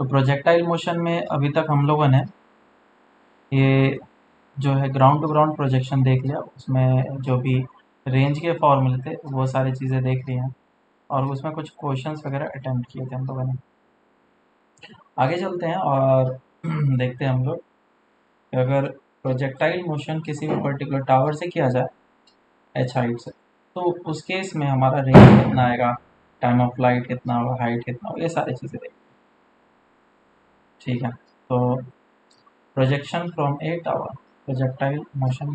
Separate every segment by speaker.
Speaker 1: तो projectile motion में अभी तक हम लोगों ने ये जो है ग्राउंड टू ग्राउंड प्रोजेक्शन देख लिया, उसमें जो भी रेंज के फॉर्मूले थे वो सारी चीज़ें देख ली हैं, और उसमें कुछ क्वेश्चंस वगैरह अटेम्प्ट किए थे हम लोगों ने। आगे चलते हैं और देखते हैं हम लोग कि अगर प्रोजेक्टाइल मोशन किसी भी पर्टिकुलर टावर से किया जाए एच हाइट से, तो उस केस में हमारा रेंज कितना आएगा, टाइम ऑफ फ्लाइट कितना होगा, हाइट कितना होगा, ये सारी चीज़ें देखें। ठीक है, तो projection from A tower, projectile motion.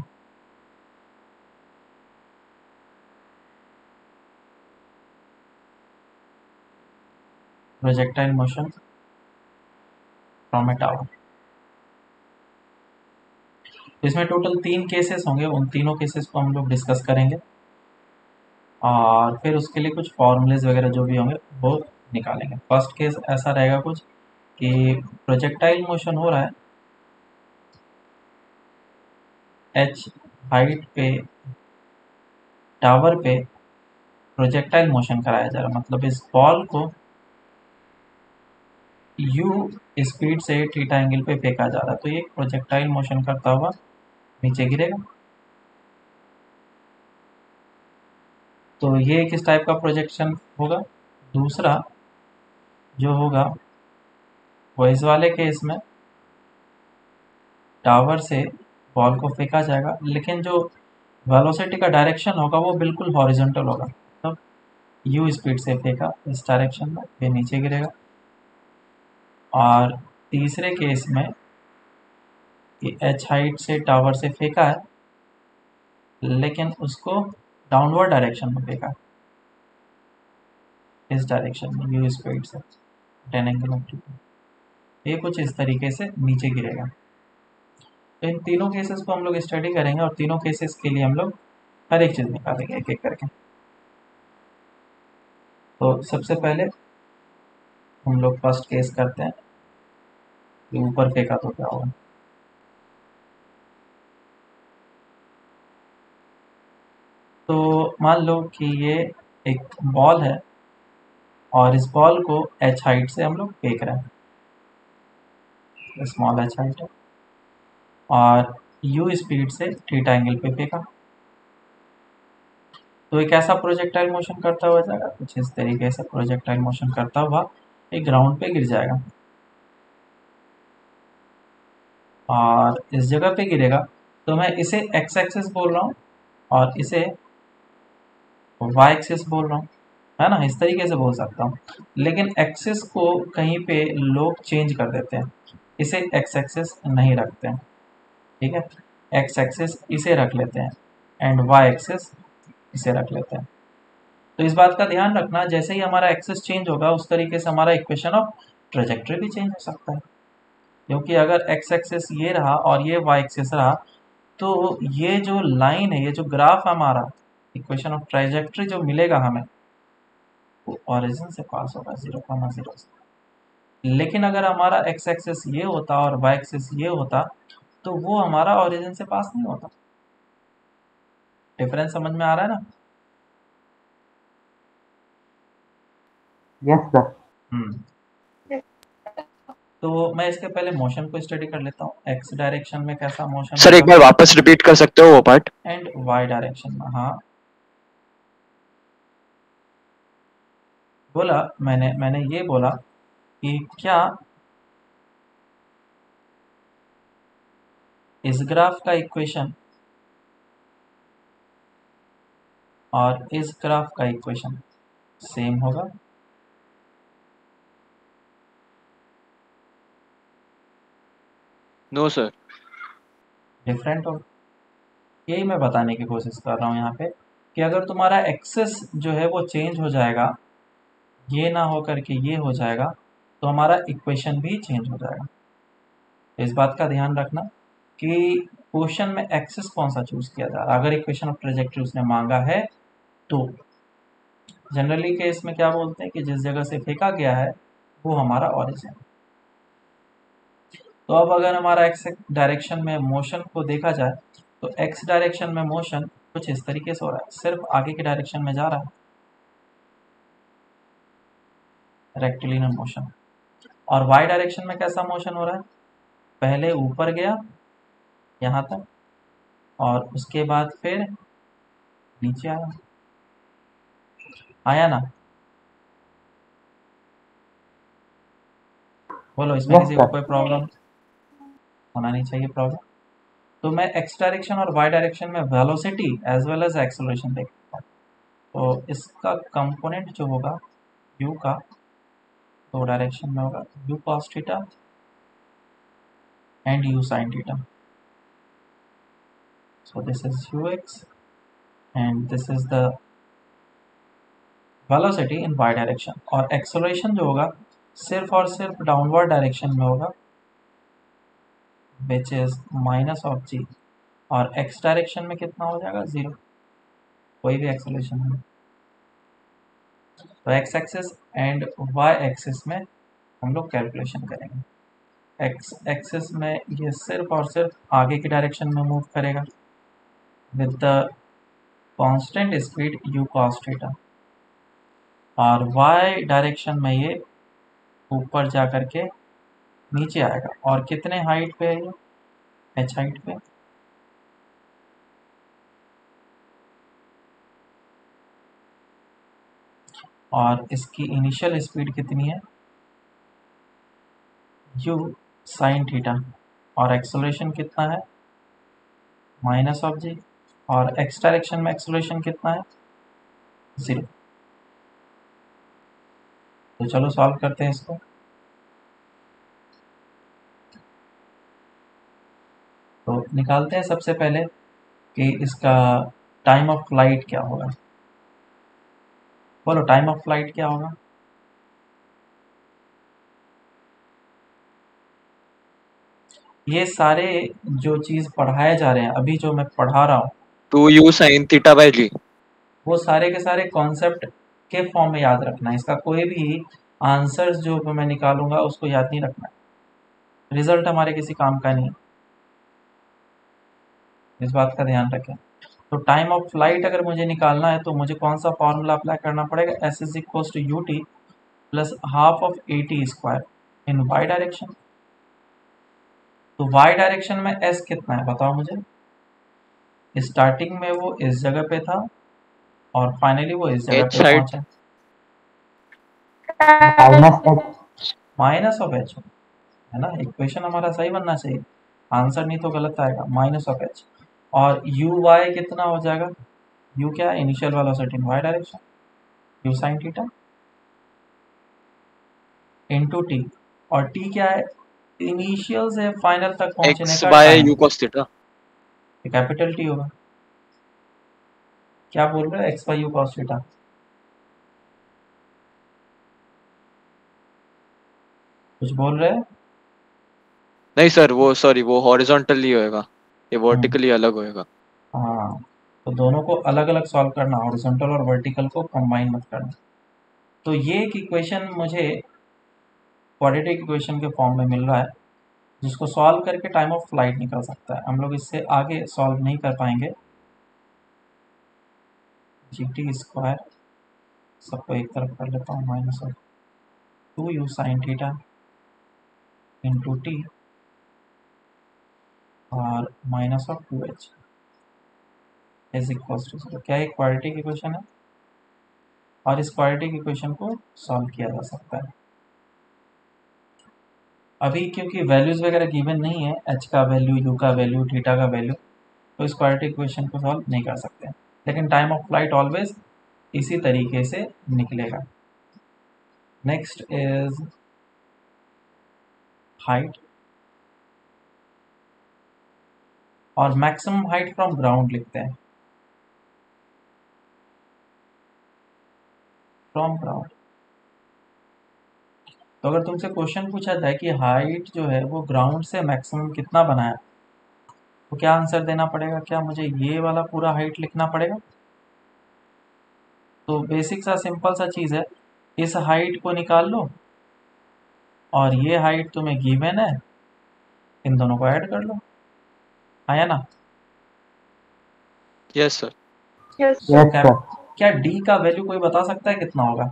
Speaker 1: Projectile motion from A tower, इसमें टोटल 3 केसेस होंगे, उन तीनों केसेस को हम लोग डिस्कस करेंगे, और फिर उसके लिए कुछ फॉर्मूलेज वगैरह जो भी होंगे वो निकालेंगे। फर्स्ट केस ऐसा रहेगा कुछ कि प्रोजेक्टाइल मोशन हो रहा है एच हाइट पे, टावर पे प्रोजेक्टाइल मोशन कराया जा रहा है, मतलब इस बॉल को यू स्पीड से थीटा एंगल पे फेंका जा रहा है, तो ये प्रोजेक्टाइल मोशन करता हुआ नीचे गिरेगा। तो ये किस टाइप का प्रोजेक्शन होगा। दूसरा जो होगा वो इस वाले केस में टावर से बॉल को फेंका जाएगा, लेकिन जो वेलोसिटी का डायरेक्शन होगा वो बिल्कुल हॉरिजॉन्टल होगा, मतलब यू स्पीड से फेंका इस डायरेक्शन में, ये नीचे गिरेगा। और तीसरे केस में कि एच हाइट से टावर से फेंका है, लेकिन उसको डाउनवर्ड डायरेक्शन में फेंका, इस डायरेक्शन में यू स्पीड से 10 एंगल ऑफ थीटा, ये कुछ इस तरीके से नीचे गिरेगा। तो इन तीनों केसेस को हम लोग स्टडी करेंगे, और तीनों केसेस के लिए हम लोग हर एक चीज़ निकालेंगे एक एक करके। तो सबसे पहले हम लोग फर्स्ट केस करते हैं कि ऊपर फेंका तो क्या होगा। तो मान लो कि ये एक बॉल है, और इस बॉल को एच हाइट से हम लोग फेंक रहे हैं, स्मॉल एच हाइट है, और यू स्पीड से थीटा एंगल पे फेंका, तो एक ऐसा प्रोजेक्टाइल मोशन करता हुआ जाएगा, कुछ इस तरीके से प्रोजेक्टाइल मोशन करता हुआ एक ग्राउंड पे गिर जाएगा, और इस जगह पे गिरेगा। तो मैं इसे एक्स एक्सिस बोल रहा हूँ और इसे वाई एक्सिस बोल रहा हूँ, है ना, इस तरीके से बोल सकता हूँ। लेकिन एक्सिस को कहीं पे लोग चेंज कर देते हैं, इसे एक्स एक्सिस नहीं रखते हैं, ठीक है, एक्स एक्सिस इसे रख लेते हैं, एंड वाई एक्सिस इसे रख लेते हैं। तो इस बात का ध्यान रखना, जैसे ही हमारा एक्सिस चेंज होगा उस तरीके से हमारा इक्वेशन ऑफ ट्रेजेक्टरी भी चेंज हो सकता है, क्योंकि अगर एक्स एक्सिस ये रहा और ये वाई एक्सिस रहा, तो ये जो लाइन है, ये जो ग्राफ हमारा इक्वेशन ऑफ ट्राइजेक्टरी जो मिलेगा हमें, वो ओरिजिन से पास होगा 0,0 से। लेकिन अगर हमारा एक्स एक्सिस ये होता और वाई एक्सिस ये होता, तो वो हमारा ओरिजिन से पास नहीं होता। डिफरेंस समझ में आ रहा है ना।
Speaker 2: Yes sir.
Speaker 1: हम्म तो मैं इसके पहले मोशन को स्टडी कर लेता हूँ, एक्स डायरेक्शन में कैसा मोशन
Speaker 3: सर एक
Speaker 1: होगा,
Speaker 3: बार वापस रिपीट कर सकते हो वो पार्ट।
Speaker 1: एंड वाई डायरेक्शन में। हाँ, बोला मैंने ये बोला कि क्या इस ग्राफ का इक्वेशन और इस ग्राफ का इक्वेशन सेम होगा।
Speaker 3: No sir.
Speaker 1: डिफरेंट होगा, यही मैं बताने की कोशिश कर रहा हूँ यहाँ पे, कि अगर तुम्हारा एक्सेस जो है वो चेंज हो जाएगा, ये ना हो करके ये हो जाएगा, तो हमारा इक्वेशन भी चेंज हो जाएगा। तो इस बात का ध्यान रखना कि क्वेश्चन में एक्सेस कौन सा चूज किया जा रहा है। अगर इक्वेशन ऑफ ट्रेजेक्टरी उसने मांगा है, तो जनरली केस में क्या बोलते हैं कि जिस जगह से फेंका गया है वो हमारा ऑरिजिन। तो अब अगर हमारा एक्स डायरेक्शन में मोशन को देखा जाए, तो एक्स डायरेक्शन में मोशन कुछ इस तरीके से हो रहा है, सिर्फ आगे की डायरेक्शन में जा रहा है, रेक्टिलिनियर मोशन। और वाई डायरेक्शन में कैसा मोशन हो रहा है, पहले ऊपर गया यहाँ तक और उसके बाद फिर नीचे आया, आया ना। बोलो इसमें
Speaker 2: यस
Speaker 1: किसी को
Speaker 2: सर।
Speaker 1: कोई प्रॉब्लम होना नहीं चाहिए प्रॉब्लम। तो मैं एक्स डायरेक्शन और वाई डायरेक्शन में velocity as well as acceleration देखता हूँ। तो इसका कंपोनेंट जो होगा u का, दो डायरेक्शन में होगा u cos theta and u sin theta. So this is ux and this is the velocity in y direction. और एक्सेलरेशन जो होगा सिर्फ और सिर्फ डाउनवर्ड डायरेक्शन में होगा विच इज माइनस ऑफ जी। और एक्स डायरेक्शन में कितना हो जाएगा, जीरो, कोई भी एक्सेलरेशन नहीं। तो x axis and y axis में हम लोग कैलकुलेशन करेंगे। एक्स एक्सिस में ये सिर्फ और सिर्फ आगे की डायरेक्शन में मूव करेगा with the constant speed u cos theta, और y डायरेक्शन में ये ऊपर जा कर के नीचे आएगा। और कितने हाइट पे है ये, h हाइट पे। और इसकी इनिशियल स्पीड कितनी है, u sin थीटा। और एक्सेलरेशन कितना है, माइनस ऑफ जी। और x डायरेक्शन में एक्सेलरेशन कितना है, जीरो। तो चलो सॉल्व करते हैं इसको। तो निकालते हैं सबसे पहले कि इसका टाइम ऑफ फ्लाइट क्या होगा। बोलो टाइम ऑफ फ्लाइट क्या होगा। ये सारे जो चीज़ पढ़ाए जा रहे हैं अभी, जो मैं पढ़ा रहा हूँ,
Speaker 3: 2u sin theta by g।
Speaker 1: वो सारे के सारे कॉन्सेप्ट के फॉर्म में याद रखना है। इसका कोई भी आंसर्स जो मैं निकालूंगा उसको याद नहीं रखना है, रिजल्ट हमारे किसी काम का नहीं है, इस बात का ध्यान रखें। तो टाइम ऑफ फ्लाइट अगर मुझे निकालना है तो मुझे कौन सा फॉर्मूला अप्लाई करना पड़ेगा, s is equal to u t plus half of a t square in y direction. तो वाई डायरेक्शन में एस कितना है बताओ मुझे। स्टार्टिंग में वो इस जगह पे था और फाइनली वो इस जगह
Speaker 3: h
Speaker 1: पे
Speaker 3: side
Speaker 1: पहुंचा,
Speaker 2: minus H.
Speaker 1: Minus of H, है ना। इक्वेशन हमारा सही बनना चाहिए, आंसर नहीं तो गलत आएगा, माइनस ऑफ एच। और यू वाई कितना हो जाएगा, यू क्या है, initial velocity in y direction, u sine theta into t. और टी क्या है, इनिशियल से फाइनल तक पहुंचने
Speaker 3: x
Speaker 1: का
Speaker 3: by
Speaker 1: time,
Speaker 3: u cos theta।
Speaker 1: Capital T होगा। क्या बोल रहे हो, x by you cos theta, कुछ बोल रहे हैं।
Speaker 3: नहीं सर, वो सॉरी, वो हॉरिजॉन्टली होएगा, ये
Speaker 1: हम्म,
Speaker 3: वर्टिकली अलग होएगा।
Speaker 1: हाँ। तो दोनों को अलग अलग सॉल्व करना, हॉरिजॉन्टल और वर्टिकल को कंबाइन मत करना। तो ये एक इक्वेशन मुझे क्वाड्रेटिक इक्वेशन के फॉर्म में मिल रहा है, जिसको सॉल्व करके टाइम ऑफ फ्लाइट निकल सकता है। हम लोग इससे आगे सॉल्व नहीं कर पाएंगे। जी टी स्क्वायर सबको एक तरफ कर लेता हूँ, minus of 2u sine theta into T और minus of 2h is equal to zero. क्या एक क्वाड्रेटिक इक्वेशन है और इस क्वाड्रेटिक इक्वेशन को सॉल्व किया जा सकता है। अभी क्योंकि वैल्यूज वगैरह गिवन नहीं है, h का वैल्यू, u का वैल्यू, थीटा का वैल्यू, तो इस क्वाड्रेटिक इक्वेशन को सॉल्व नहीं कर सकते हैं। लेकिन टाइम ऑफ फ्लाइट ऑलवेज इसी तरीके से निकलेगा। नेक्स्ट इज हाइट, और मैक्सिमम हाइट फ्रॉम ग्राउंड लिखते हैं, फ्रॉम ग्राउंड। तो अगर तुमसे क्वेश्चन पूछा जाए कि हाइट जो है वो ग्राउंड से मैक्सिमम कितना बनाया, तो क्या आंसर देना पड़ेगा, क्या मुझे ये वाला पूरा हाइट लिखना पड़ेगा। तो बेसिक सा सिंपल सा चीज़ है, इस हाइट को निकाल लो और ये हाइट तुम्हें गिवन है, इन दोनों को ऐड कर लो, आया ना।
Speaker 3: Yes sir.
Speaker 2: यस
Speaker 1: तो
Speaker 2: सर।
Speaker 1: क्या डी का वैल्यू कोई बता सकता है कितना होगा।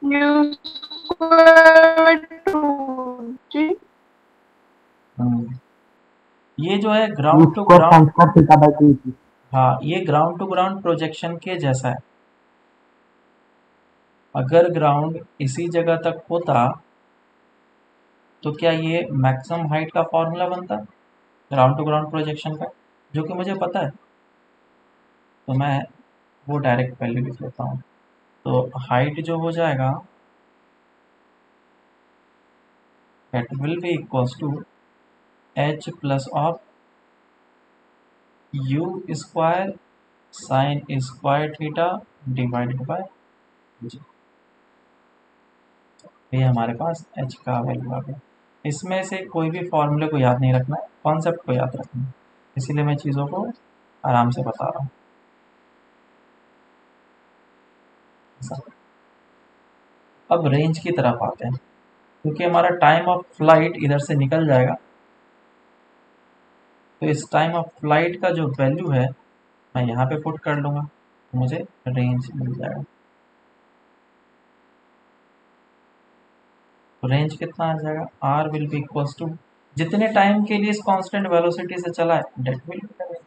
Speaker 2: U square 2G.
Speaker 1: ये जो है
Speaker 4: U
Speaker 1: ground to
Speaker 4: square
Speaker 1: ground,
Speaker 4: sin square theta by 2G.
Speaker 1: हाँ ये ग्राउंड टू ग्राउंड प्रोजेक्शन के जैसा है। अगर ग्राउंड इसी जगह तक होता तो क्या ये मैक्सिमम हाइट का फॉर्मूला बनता ग्राउंड टू ग्राउंड प्रोजेक्शन का, जो कि मुझे पता है, तो मैं वो डायरेक्ट वैल्यू लिख लेता हूँ। तो हाइट जो हो जाएगा that will be equals to h plus of u square sin square theta divided by g। ये हमारे पास h का वैल्यू आ गया। इसमें से कोई भी फॉर्मूले को याद नहीं रखना है, कॉन्सेप्ट को याद रखना है, इसीलिए मैं चीज़ों को आराम से बता रहा हूँ। अब रेंज की तरफ आते हैं, क्योंकि हमारा टाइम ऑफ फ्लाइट इधर से निकल जाएगा, तो इस टाइम ऑफ फ्लाइट का जो वैल्यू है मैं यहाँ पे पुट कर लूँगा, मुझे रेंज मिल जाएगा। तो रेंज कितना आ जाएगा, R will be equals to जितने टाइम के लिए इस कांस्टेंट वेलोसिटी से चला है that will be the range.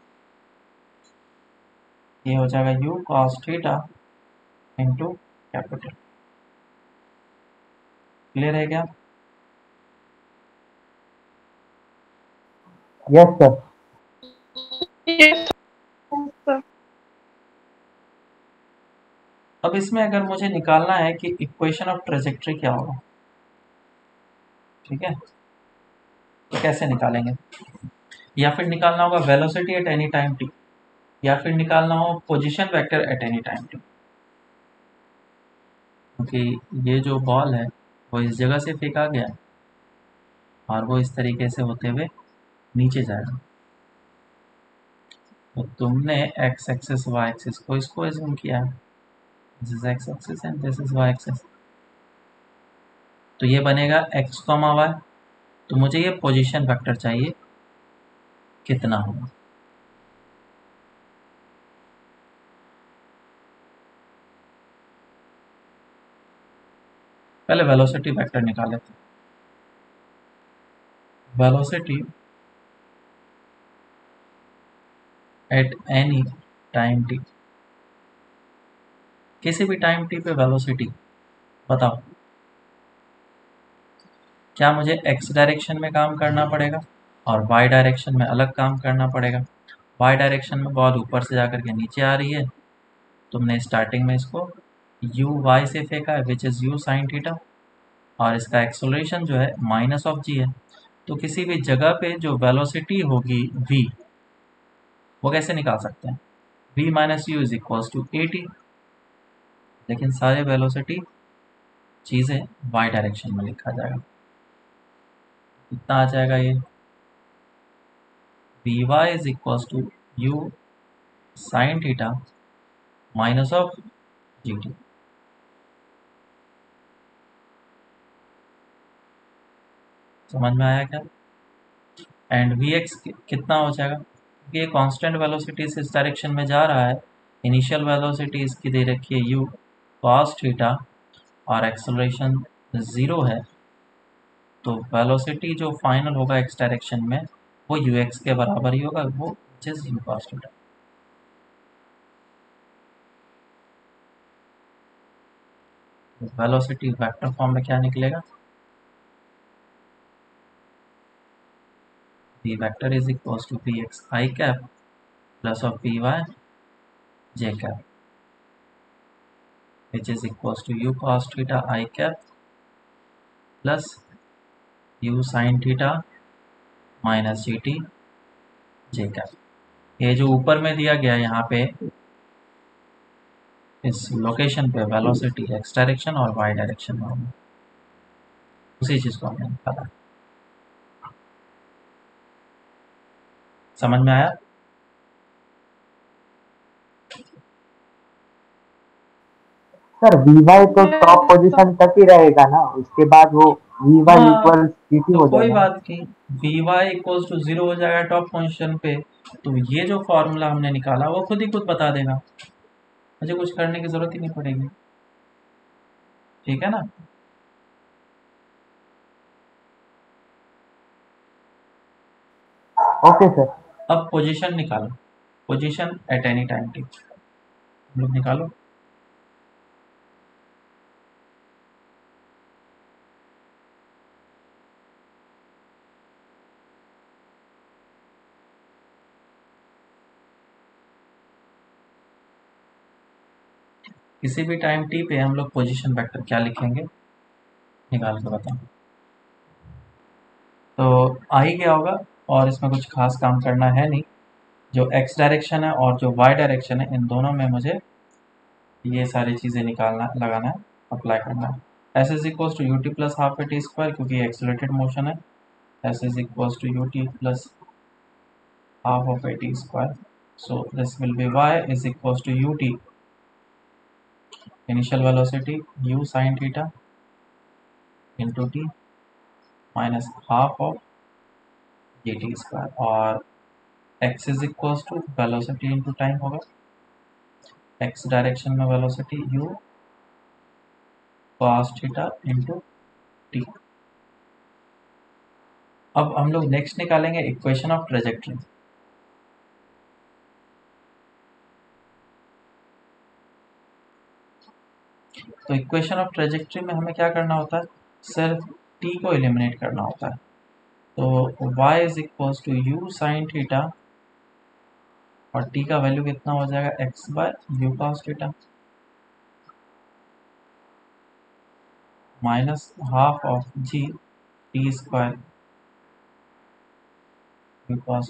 Speaker 1: ये हो जाएगा u cos theta into capital. Clear है क्या?
Speaker 4: Yes sir.
Speaker 2: Yes, sir.
Speaker 1: अब इसमें अगर मुझे निकालना है कि इक्वेशन ऑफ ट्रेजेक्ट्री क्या होगा, ठीक है, तो कैसे निकालेंगे? या फिर निकालना होगा velocity at any time T, या फिर निकालना हो position vector eight any time T. क्योंकि ये जो बॉल है वो इस जगह से फेंका गया और वो इस तरीके से होते हुए नीचे जाएगा, तो तुमने एक्स एक्सिस वाई एक्सिस को इसको एज्यूम किया है, this is x axis and this is y axis, तो ये बनेगा एक्स कॉमा वाई। तो मुझे ये पोजीशन वेक्टर चाहिए, कितना होगा? पहले वेलोसिटी वेक्टर निकाले थे। Velocity at any time T, किसी भी टाइम टी पे वेलोसिटी बताओ, क्या मुझे एक्स डायरेक्शन में काम करना पड़ेगा और वाई डायरेक्शन में अलग काम करना पड़ेगा? वाई डायरेक्शन में बहुत ऊपर से जाकर के नीचे आ रही है, तुमने स्टार्टिंग में इसको यू वाई से फेंका है which is you sine theta, और इसका एक्सेलरेशन जो है माइनस ऑफ जी है। तो किसी भी जगह पे जो वेलोसिटी होगी v, वो कैसे निकाल सकते हैं? v minus u is equals to a t, लेकिन सारे वेलोसिटी चीज़ें y डायरेक्शन में लिखा जाएगा। कितना आ जाएगा ये? V y is equals to u sine theta minus of ji t. समझ में आया क्या? एंड वी एक्स कितना हो जाएगा, क्योंकि ये कांस्टेंट वेलोसिटी से इस डायरेक्शन में जा रहा है, इनिशियल वेलोसिटी इसकी दे रखी है यू कॉस थीटा और एक्सेलरेशन 0 है, तो वेलोसिटी जो फाइनल होगा एक्स डायरेक्शन में वो यू एक्स के बराबर ही होगा, वो जिस you cos theta. Velocity vector form में क्या निकलेगा? v vector is equals to px I cap plus of py j cap, which is equals to u cos theta I cap plus u sin theta minus gt j cap। ये जो ऊपर में दिया गया यहाँ पे इस लोकेशन पे वेलोसिटी एक्स डायरेक्शन और वाई डायरेक्शन में होगी, उसी चीज़ को हमने निकाला। समझ में आया?
Speaker 4: सर वी तो टॉप पोजीशन तक ही रहेगा ना, उसके बाद वो वी वाई
Speaker 1: हाँ,
Speaker 4: इक्वल जीटी
Speaker 1: तो
Speaker 4: हो
Speaker 1: कोई
Speaker 4: जाएगा।
Speaker 1: बात नहीं, वी वाई इक्वल्स टू 0 हो जाएगा टॉप पोजीशन पे, तो ये जो फॉर्मूला हमने निकाला वो खुद ही खुद बता देगा, मुझे कुछ करने की ज़रूरत ही नहीं पड़ेगी। ठीक है ना।
Speaker 4: Okay sir.
Speaker 1: अब पोजीशन निकालो, position eight any time T लोग निकालो। किसी भी टाइम टी पे हम लोग पोजीशन वेक्टर क्या लिखेंगे, निकाल के बताओ। तो आ ही गया होगा, और इसमें कुछ खास काम करना है नहीं। जो एक्स डायरेक्शन है और जो वाई डायरेक्शन है, इन दोनों में मुझे ये सारी चीज़ें निकालना, लगाना है, अप्लाई करना है। S is equals to u t plus half a t square, क्योंकि एक्सलेटेड मोशन है। S is equals to u t plus half of a t square, so this will be y is equals to u t initial velocity u sin theta into t minus half of ji t square, और x is equals to velocity into time होगा। x direction में velocity u cos theta into T. अब हम लोग next निकालेंगे equation of trajectory. तो equation of trajectory में हमें क्या करना होता है, सिर्फ t को एलिमिनेट करना होता है। तो y is equals to u sin theta, और t का वैल्यू कितना हो जाएगा, x by u cos theta minus half of ji t square u cos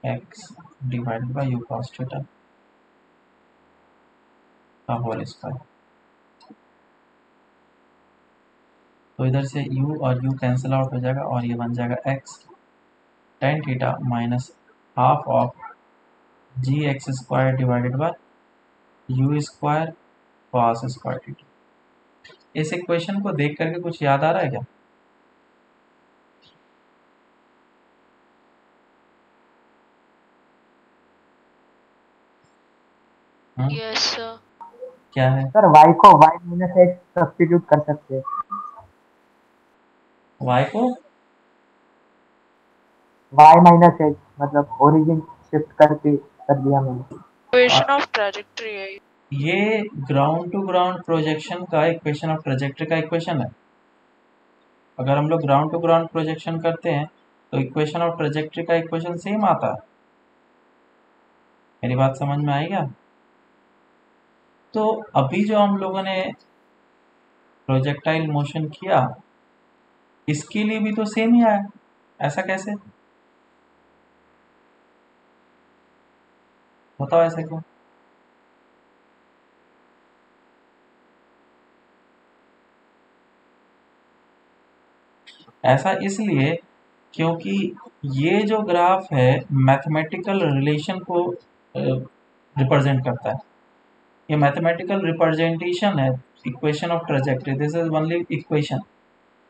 Speaker 1: x divided by u cos theta का होल स्क्वायर। तो इधर से u और u कैंसिल आउट हो जाएगा, और ये बन जाएगा x tan theta minus half of ji x square divided by u square cos square theta. इस इक्वेशन को देख करके कुछ याद आ रहा है क्या?
Speaker 2: Yes sir.
Speaker 1: क्या है?
Speaker 4: सर y को y माइनस एक्स सब्स्टिट्यूट कर सकते हैं।
Speaker 1: y को
Speaker 4: y माइनस एक्स मतलब ओरिजिन शिफ्ट करके कर दिया मैंने।
Speaker 2: इक्वेशन ऑफ ट्रैजेक्टरी है।
Speaker 1: ये ग्राउंड टू ग्राउंड प्रोजेक्शन का इक्वेशन ऑफ ट्रेजेक्टरी का इक्वेशन है। अगर हम लोग ग्राउंड टू ग्राउंड प्रोजेक्शन करते हैं तो इक्वेशन ऑफ ट्रेजेक्टरी का इक्वेशन सेम आता है। मेरी बात समझ में आई क्या? तो अभी जो हम लोगों ने प्रोजेक्टाइल मोशन किया, इसके लिए भी तो सेम ही आया, ऐसा कैसे? बताओ ऐसे क्यों? ऐसा इसलिए क्योंकि ये जो ग्राफ है मैथमेटिकल रिलेशन को रिप्रेजेंट करता है। ये मैथमेटिकल रिप्रेजेंटेशन है equation of trajectory, this is only equation.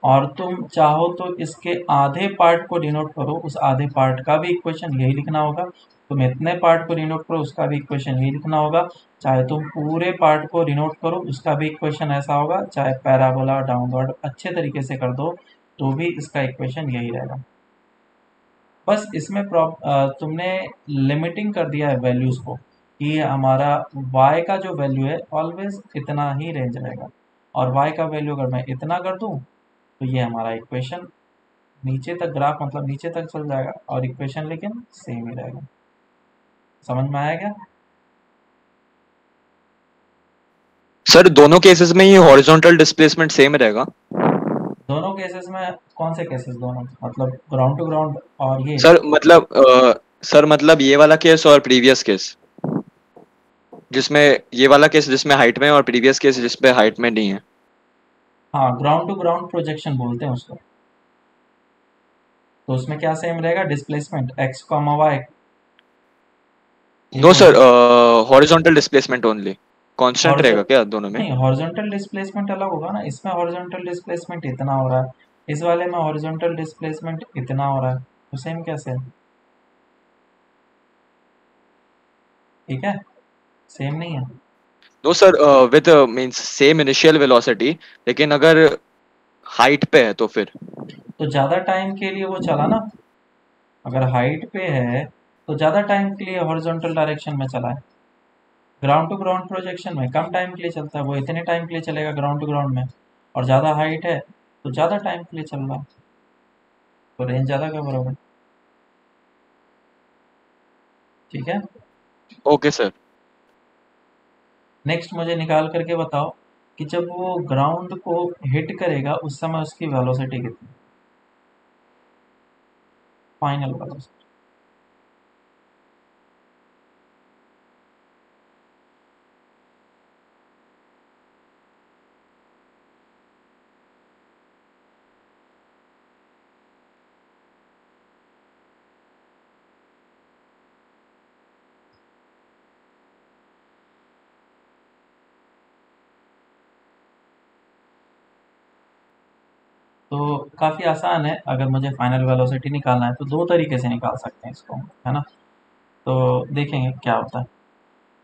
Speaker 1: और तुम चाहो तो इसके आधे पार्ट को डिनोट करो, उस आधे पार्ट का भी इक्वेशन यही लिखना होगा। तुम इतने पार्ट को डिनोट करो, उसका भी इक्वेशन यही लिखना होगा। चाहे तुम पूरे पार्ट को डिनोट करो, उसका भी इक्वेशन ऐसा होगा। चाहे पैराबोला डाउनवर्ड अच्छे तरीके से कर दो तो भी इसका इक्वेशन यही रहेगा। बस इसमें तुमने लिमिटिंग कर दिया है वैल्यूज़ को, कि हमारा y का जो वैल्यू है ऑलवेज इतना ही रेंज रहेगा, और y का वैल्यू अगर मैं इतना कर दूं तो ये हमारा इक्वेशन नीचे तक, ग्राफ मतलब नीचे तक चल जाएगा, और इक्वेशन लेकिन सेम ही रहेगा। समझ में आया क्या?
Speaker 3: सर दोनों केसेस में ये हॉरिजॉन्टल डिस्प्लेसमेंट सेम रहेगा?
Speaker 1: दोनों केसेस में? कौन से केसेस दोनों, मतलब ग्राउंड टू ग्राउंड और ये?
Speaker 3: सर मतलब ये वाला केस और प्रीवियस केस, जिसमें ये वाला केस जिसमें हाइट में, और प्रीवियस केस जिसमें हाइट में नहीं है।
Speaker 1: हाँ, ग्राउंड टू ग्राउंड प्रोजेक्शन बोलते हैं उसको। तो उसमें क्या सेम रहेगा, displacement x comma y.
Speaker 3: No sir, horizontal displacement only constant रहेगा क्या दोनों में?
Speaker 1: नहीं, हॉरिजॉन्टल डिस्प्लेसमेंट अलग होगा ना। इसमें हॉरिजॉन्टल डिस्प्लेसमेंट इतना हो रहा है, इस वाले में हॉरिजॉन्टल डिस्प्लेसमेंट इतना हो रहा है, तो सेम कैसे है? ठीक है, सेम नहीं है।
Speaker 3: No sir, with means same initial velocity, लेकिन अगर हाइट पे है तो फिर
Speaker 1: तो ज़्यादा टाइम के लिए वो चला ना, अगर हाइट पे है तो ज़्यादा टाइम के लिए हॉरिजॉन्टल डायरेक्शन में चला है। ग्राउंड टू ग्राउंड प्रोजेक्शन में कम टाइम के लिए चलता है, वो इतने टाइम के लिए चलेगा ग्राउंड टू ग्राउंड में, और ज़्यादा हाइट है तो ज़्यादा टाइम के लिए चल रहा है, तो रेंज ज़्यादा कवर होगा। ठीक है,
Speaker 3: ओके सर।
Speaker 1: नेक्स्ट मुझे निकाल करके बताओ कि जब वो ग्राउंड को हिट करेगा उस समय उसकी वेलोसिटी कितनी, फाइनल वेलोसिटी। तो काफ़ी आसान है, अगर मुझे फाइनल वेलोसिटी निकालना है तो दो तरीके से निकाल सकते हैं इसको, है ना। तो देखेंगे क्या होता है।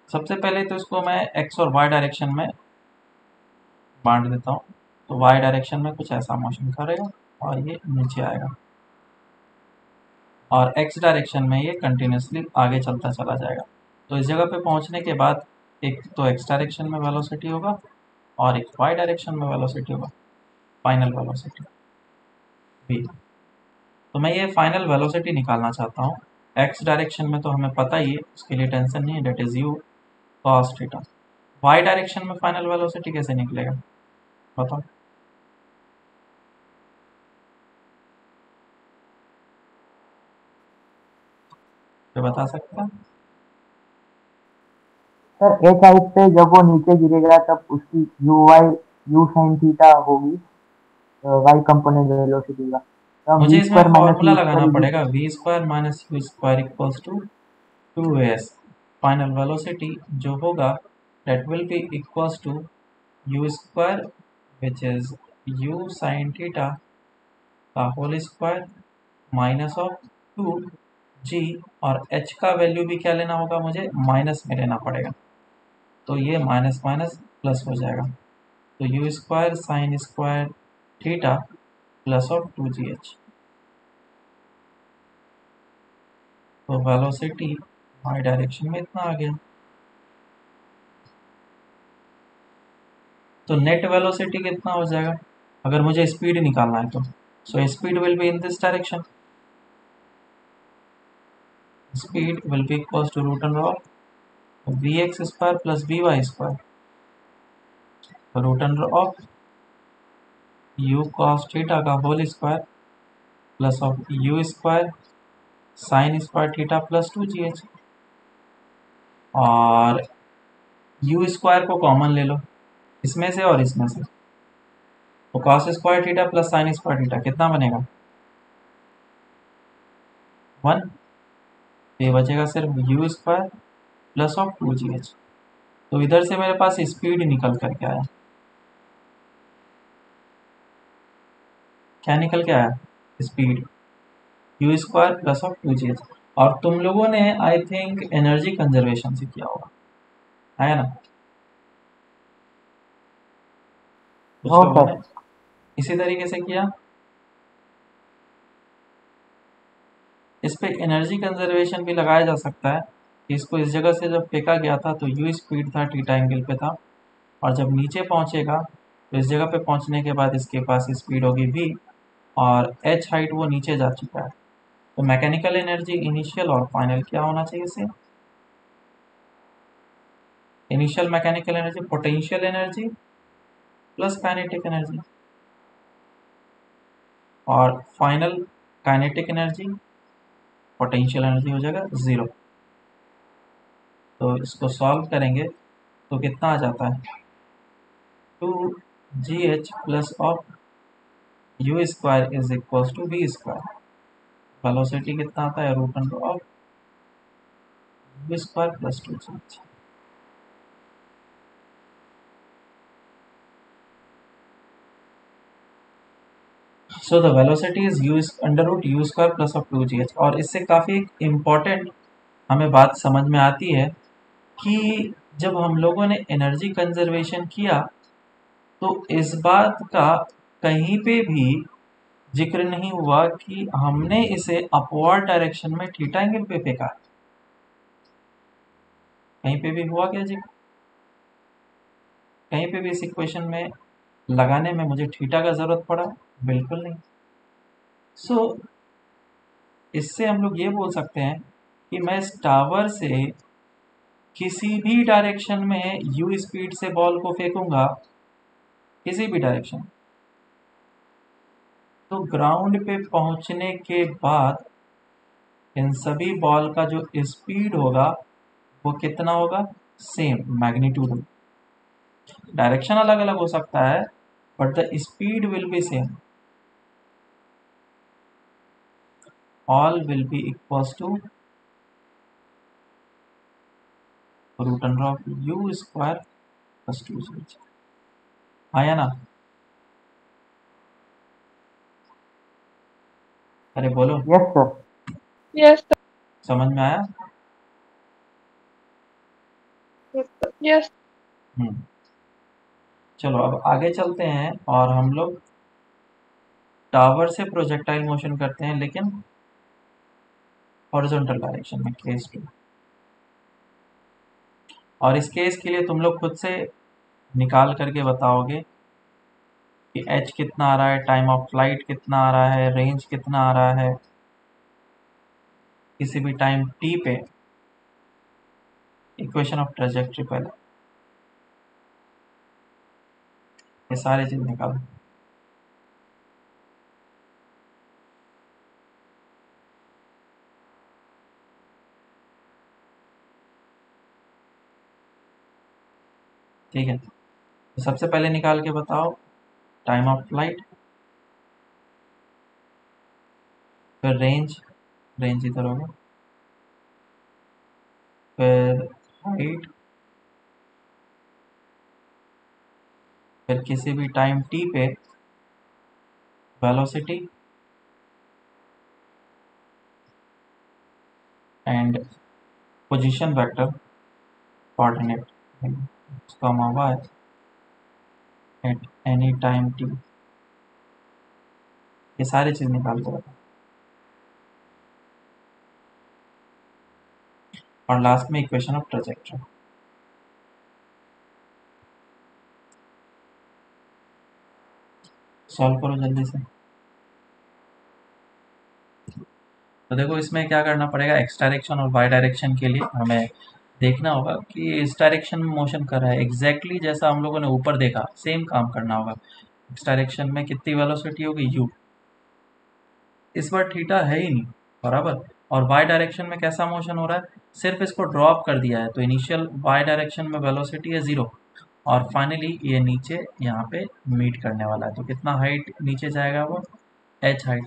Speaker 1: सबसे पहले तो इसको मैं एक्स और वाई डायरेक्शन में बांट देता हूँ। तो वाई डायरेक्शन में कुछ ऐसा मोशन करेगा और ये नीचे आएगा, और एक्स डायरेक्शन में ये कंटिन्यूसली आगे चलता चला जाएगा। तो इस जगह पे पहुँचने के बाद एक तो एक्स डायरेक्शन में वेलोसिटी होगा और एक वाई डायरेक्शन में वेलोसिटी होगा, फाइनल वेलोसिटी v। तो मैं ये फाइनल वेलोसिटी निकालना चाहता हूँ। एक्स डायरेक्शन में तो हमें पता ही है, उसके लिए टेंशन नहीं है, that is u cos theta. Y direction में फाइनल वेलोसिटी कैसे निकलेगा बताओ। तो बता सकता है?
Speaker 4: सर एक हाइट पे जब वो नीचे गिरेगा तब उसकी यू साइन थीटा होगी, वाई कंपोनेंट वेलोसिटी का, तो हम
Speaker 1: मुझे
Speaker 4: वी
Speaker 1: इसमें
Speaker 4: स्क्वायर माइनस
Speaker 1: फॉर्मूला
Speaker 4: यू
Speaker 1: लगाना
Speaker 4: स्क्वायर
Speaker 1: पड़ेगा, v square minus u square equals to 2s। Final velocity जो होगा that will be equals to u square which is u sin theta का whole square minus of 2g, और h का value भी क्या लेना होगा, मुझे माइनस में लेना पड़ेगा। तो ये माइनस माइनस प्लस हो जाएगा, तो you square sine square theta plus of 2gh। तो वेलोसिटी वाई डायरेक्शन में इतना आ गया। तो नेट वेलोसिटी कितना हो जाएगा, अगर मुझे स्पीड निकालना है तो so speed will be in this direction, speed will be equals to root under of vx square plus vy square, root under of u cos theta का whole square plus of u square sine square theta plus 2gh। और u square को common ले लो इसमें से और इसमें से, तो cos square theta plus sign square theta कितना बनेगा 1। ये बचेगा सिर्फ you square plus of 2gh। तो इधर से मेरे पास स्पीड निकल करके आया, क्या निकल के आया, speed you square plus of 2gh। और तुम लोगों ने आई थिंक एनर्जी कंजर्वेशन से किया होगा, है ना, कुछ
Speaker 4: नो
Speaker 1: लोगों
Speaker 4: सर।
Speaker 1: ने इसी तरीके से किया। इस पे एनर्जी कंजर्वेशन भी लगाया जा सकता है कि इसको इस जगह से जब फेंका गया था तो यू स्पीड था, थीटा एंगल पे था, और जब नीचे पहुंचेगा तो इस जगह पे पहुंचने के बाद इसके पास स्पीड होगी v, और h हाइट वो नीचे जा चुका है। तो मैकेनिकल एनर्जी इनिशियल और फाइनल क्या होना चाहिए इसे, initial mechanical energy potential energy plus kinetic energy, और final kinetic energy potential energy हो जाएगा 0। तो इसको सॉल्व करेंगे तो कितना आ जाता है 2gh plus of u square is equals to v square. Velocity कितना आता है root under of u square plus 2gh। So the velocity is u under root u square plus of 2gh। और इससे काफ़ी इम्पोर्टेंट हमें बात समझ में आती है कि जब हम लोगों ने एनर्जी कंजर्वेशन किया तो इस बात का कहीं पे भी जिक्र नहीं हुआ कि हमने इसे अपवर्ड डायरेक्शन में थीटा एंगल पे फेंका। कहीं पे भी हुआ क्या जिक्र? कहीं पे भी इस इक्वेशन में लगाने में मुझे थीटा का जरूरत पड़ा? बिल्कुल नहीं। सो इससे हम लोग ये बोल सकते हैं कि मैं इस टावर से किसी भी डायरेक्शन में u स्पीड से बॉल को फेंकूंगा, किसी भी डायरेक्शन, तो ग्राउंड पे पहुंचने के बाद इन सभी बॉल का जो स्पीड होगा वो कितना होगा? सेम मैग्नीट्यूड होगा। डायरेक्शन अलग अलग हो सकता है but the speed will be same, all will be equals to root under of u square plus 2z। आया ना? अरे बोलो।
Speaker 4: Yes sir.
Speaker 2: Yes, sir.
Speaker 1: समझ में आया?
Speaker 2: Yes.
Speaker 1: चलो अब आगे चलते हैं और हम लोग टावर से प्रोजेक्टाइल मोशन करते हैं, लेकिन हॉरिजॉन्टल डायरेक्शन में, केस 2। और इस केस के लिए तुम लोग खुद से निकाल करके बताओगे कि h कितना आ रहा है, टाइम ऑफ फ्लाइट कितना आ रहा है, रेंज कितना आ रहा है किसी भी टाइम t पे। इक्वेशन ऑफ ट्रेजेक्ट्री पहले ये सारी चीज निकालो। ठीक है, तो सबसे पहले निकाल के बताओ टाइम ऑफ फ्लाइट, फिर रेंज, रेंज इधर होगा, फिर हाइट, फिर किसी भी टाइम t पे velocity and position vector coordinate comma y at any time t। ये सारी चीज निकाल के रखो और लास्ट में इक्वेशन ऑफ ट्रेजेक्ट्री। सॉल्व करो जल्दी से। तो देखो इसमें क्या करना पड़ेगा, एक्स डायरेक्शन और वाई डायरेक्शन के लिए हमें देखना होगा कि इस डायरेक्शन में मोशन कर रहा है एग्जैक्टली जैसा हम लोगों ने ऊपर देखा, सेम काम करना होगा। एक्स डायरेक्शन में कितनी वेलोसिटी होगी u, इस बार थीटा है ही नहीं बराबर, और वाई डायरेक्शन में कैसा मोशन हो रहा है, सिर्फ इसको ड्रॉप कर दिया है तो इनिशियल वाई डायरेक्शन में वेलोसिटी है 0 और फाइनली ये नीचे यहाँ पे मीट करने वाला है। तो कितना हाइट नीचे जाएगा वो h हाइट।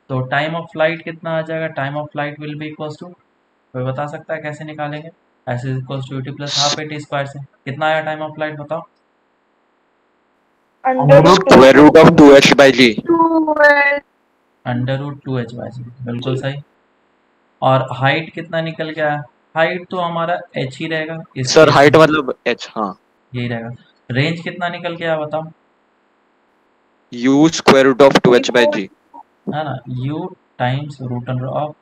Speaker 1: तो टाइम ऑफ फ्लाइट कितना आ जाएगा, time of flight will be equals to, कोई बता सकता है कैसे निकालेंगे? S is equals to ut plus half at square से कितना आया टाइम ऑफ फ्लाइट बताओ?
Speaker 3: Square root of 2h by g।
Speaker 1: Under root 2h by G, बिल्कुल सही। और हाइट कितना निकल गया? हाइट तो हमारा h ही रहेगा इस
Speaker 3: सर
Speaker 1: केस
Speaker 3: हाइट
Speaker 1: में,
Speaker 3: मतलब h, हाँ
Speaker 1: यही रहेगा। रेंज कितना निकल गया बताओ?
Speaker 3: u square root of 2h by g,
Speaker 1: है ना, u times root under of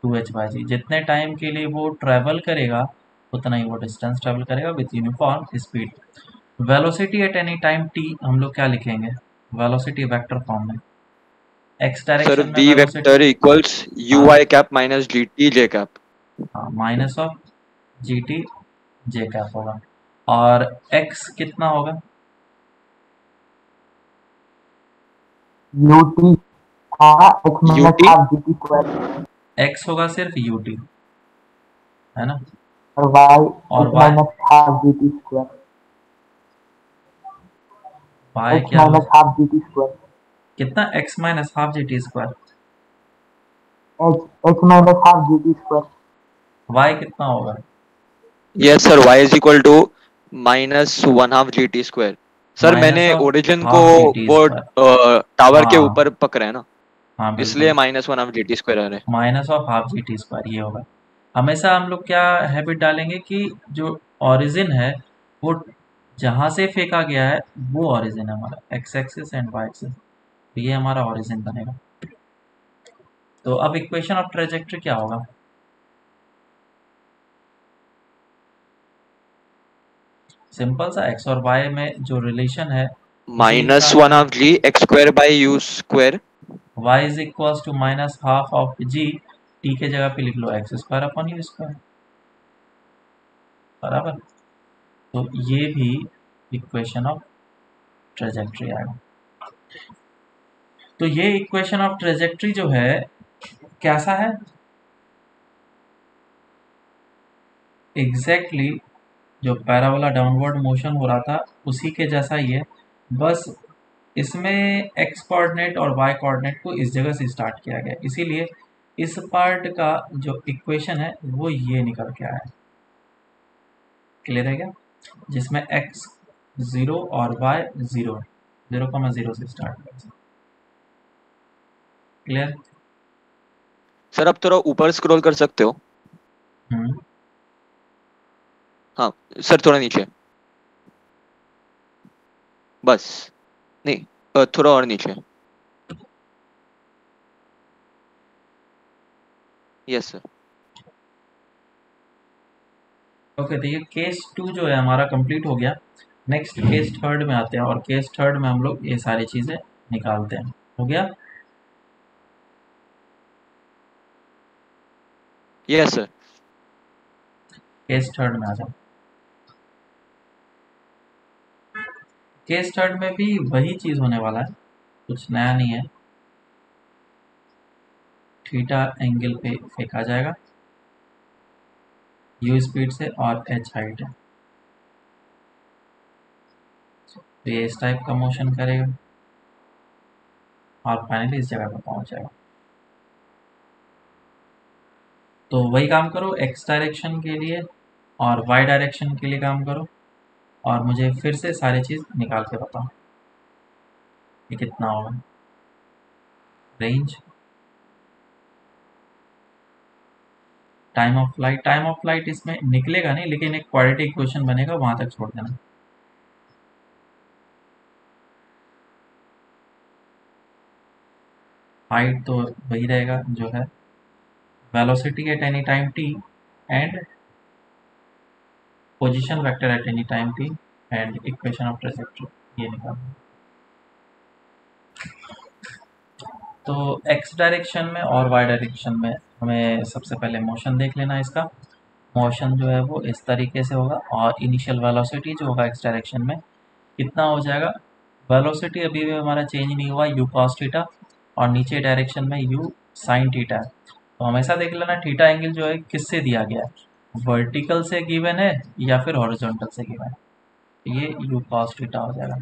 Speaker 1: 2h by G. जितने टाइम के लिए वो ट्रेवल करेगा उतना ही वो डिस्टेंस ट्रेवल करेगा with uniform speed. Velocity at any time t हम लोग क्या लिखेंगे? वेलोसिटी वेक्टर फॉर्म में। एक्स
Speaker 3: सर
Speaker 1: डायरेक्शन में
Speaker 3: v
Speaker 1: velocity,
Speaker 3: vector equals uy cap minus gt j cap.
Speaker 1: हाँ, minus of ji T J cap होगा। और x कितना होगा?
Speaker 4: ut था x minus
Speaker 3: ut
Speaker 4: half gt square
Speaker 1: x होगा सिर्फ ut, है ना,
Speaker 4: और y
Speaker 1: और
Speaker 4: x
Speaker 1: y,
Speaker 4: minus half gt square,
Speaker 1: y
Speaker 4: x
Speaker 1: क्या हो,
Speaker 4: माइनस हाफ gt स्क्वायर,
Speaker 1: कितना x minus half g t square,
Speaker 4: x minus half gt square,
Speaker 1: y कितना होगा?
Speaker 3: Yes sir y is equal to minus 1/2 gt square. Sir
Speaker 1: minus
Speaker 3: मैंने
Speaker 1: of
Speaker 3: origin को
Speaker 1: half g t
Speaker 3: वो
Speaker 1: square,
Speaker 3: tower के
Speaker 1: हाँ
Speaker 3: ऊपर पकड़ा है ना,
Speaker 1: हाँ
Speaker 3: इसलिए
Speaker 1: बिल्कुल,
Speaker 3: माइनस 1/2 gt स्क्वायर आ रहा है।
Speaker 1: Minus of half g t square ये होगा। हमेशा हम लोग क्या हैबिट डालेंगे कि जो ओरिजिन है वो जहाँ से फेंका गया है वो ओरिजिन है हमारा, x axis and y axis, ये हमारा ओरिजिन बनेगा। तो अब इक्वेशन ऑफ ट्रेजेक्ट्री क्या होगा? सिंपल सा, एक्स और वाई में जो रिलेशन है उसी
Speaker 3: माइनस
Speaker 1: हिसाब
Speaker 3: वन
Speaker 1: से
Speaker 3: of ji x square by you square.
Speaker 1: y is equals to minus half of ji, T के जगह पे लिख लो X square upon U square, बराबर। तो ये भी इक्वेशन ऑफ ट्रेजेक्ट्री आएगा। तो ये इक्वेशन ऑफ ट्रेजेक्ट्री जो है कैसा है? एग्जैक्टली जो पैराबोला डाउनवर्ड मोशन हो रहा था उसी के जैसा ही है, बस इसमें एक्स कोऑर्डिनेट और वाई कोऑर्डिनेट को इस जगह से स्टार्ट किया गया, इसीलिए इस पार्ट का जो इक्वेशन है वो ये निकल के आया। क्लियर है क्या? जिसमें एक्स 0 और वाई 0, 0,0 से स्टार्ट कर। क्लियर?
Speaker 3: सर अब थोड़ा ऊपर स्क्रॉल कर सकते हो? हाँ सर थोड़ा नीचे, बस, नहीं थोड़ा और नीचे। Yes sir.
Speaker 1: ओके, तो ये केस 2 जो है हमारा कंप्लीट हो गया। नेक्स्ट केस थर्ड में आते हैं और केस थर्ड में हम लोग ये सारी चीज़ें निकालते हैं। हो गया?
Speaker 3: Yes sir.
Speaker 1: केस थर्ड में आ जाओ। केस थर्ड में भी वही चीज़ होने वाला है, कुछ नया नहीं है। थीटा एंगल पे फेंका जाएगा यू स्पीड से और एच हाइट है, तो ये इस टाइप का मोशन करेगा और फाइनली इस जगह पर पहुंच जाएगा। तो वही काम करो एक्स डायरेक्शन के लिए और वाई डायरेक्शन के लिए काम करो, और मुझे फिर से सारी चीज़ निकाल के बताओ ये कितना होगा। रेंज, टाइम ऑफ फ्लाइट इसमें निकलेगा नहीं, लेकिन एक क्वाड्रेटिक इक्वेशन बनेगा, वहां तक छोड़ देना। हाइट तो वही रहेगा जो है, velocity at any time t and position vector eight any time t and equation of trajectory, ये निकालना। तो x डायरेक्शन में और y डायरेक्शन में हमें सबसे पहले मोशन देख लेना। इसका मोशन जो है वो इस तरीके से होगा, और इनिशियल वेलोसिटी जो होगा x डायरेक्शन में कितना हो जाएगा। वेलोसिटी अभी भी हमारा चेंज नहीं हुआ, u cos थीटा, और नीचे डायरेक्शन में u sin थीटा है। तो हमेशा देख लेना थीटा एंगल जो है किससे दिया गया है, वर्टिकल से गिवन है या फिर हॉरिजॉन्टल से गिवन है। ये u cos थीटा हो जाएगा,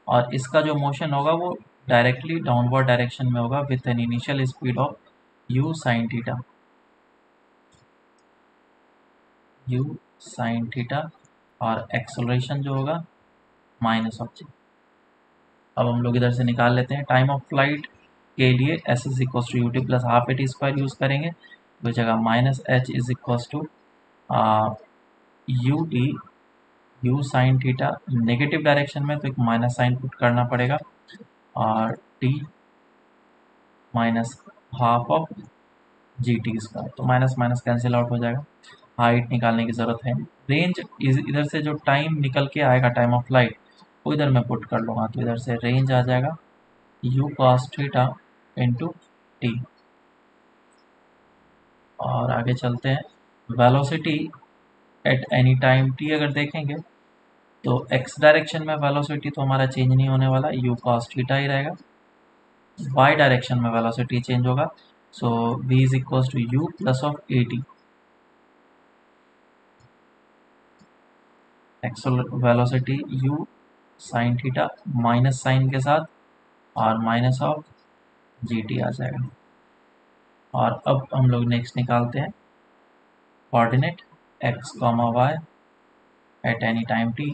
Speaker 1: और इसका जो मोशन होगा वो डायरेक्टली डाउनवर्ड डायरेक्शन में होगा with an initial speed of u sin theta, u sin theta, और एक्सेलरेशन जो होगा माइनस ऑफ जी। अब हम लोग इधर से निकाल लेते हैं। टाइम ऑफ फ्लाइट के लिए s is equal to u t plus half a t square use करेंगे, तो जगह minus h is equal to u t, u sine theta, negative direction में तो एक माइनस साइन पुट करना पड़ेगा, और t minus half of ji t square, तो माइनस माइनस कैंसिल आउट हो जाएगा। हाइट निकालने की ज़रूरत है। रेंज इधर से जो टाइम निकल के आएगा टाइम ऑफ फ्लाइट वो इधर मैं पुट कर लूँगा, तो इधर से रेंज आ जाएगा u cos theta into T. और आगे चलते हैं, velocity at any time t अगर देखेंगे तो x डायरेक्शन में वेलोसिटी तो हमारा चेंज नहीं होने वाला, u cos थीटा ही रहेगा। y डायरेक्शन में वेलोसिटी चेंज होगा, so v is equal to u plus of a t. Velocity u sine theta minus sine के साथ और माइनस ऑफ जी टी आ जाएगा। और अब हम लोग नेक्स्ट निकालते हैं coordinate x, y at any time t,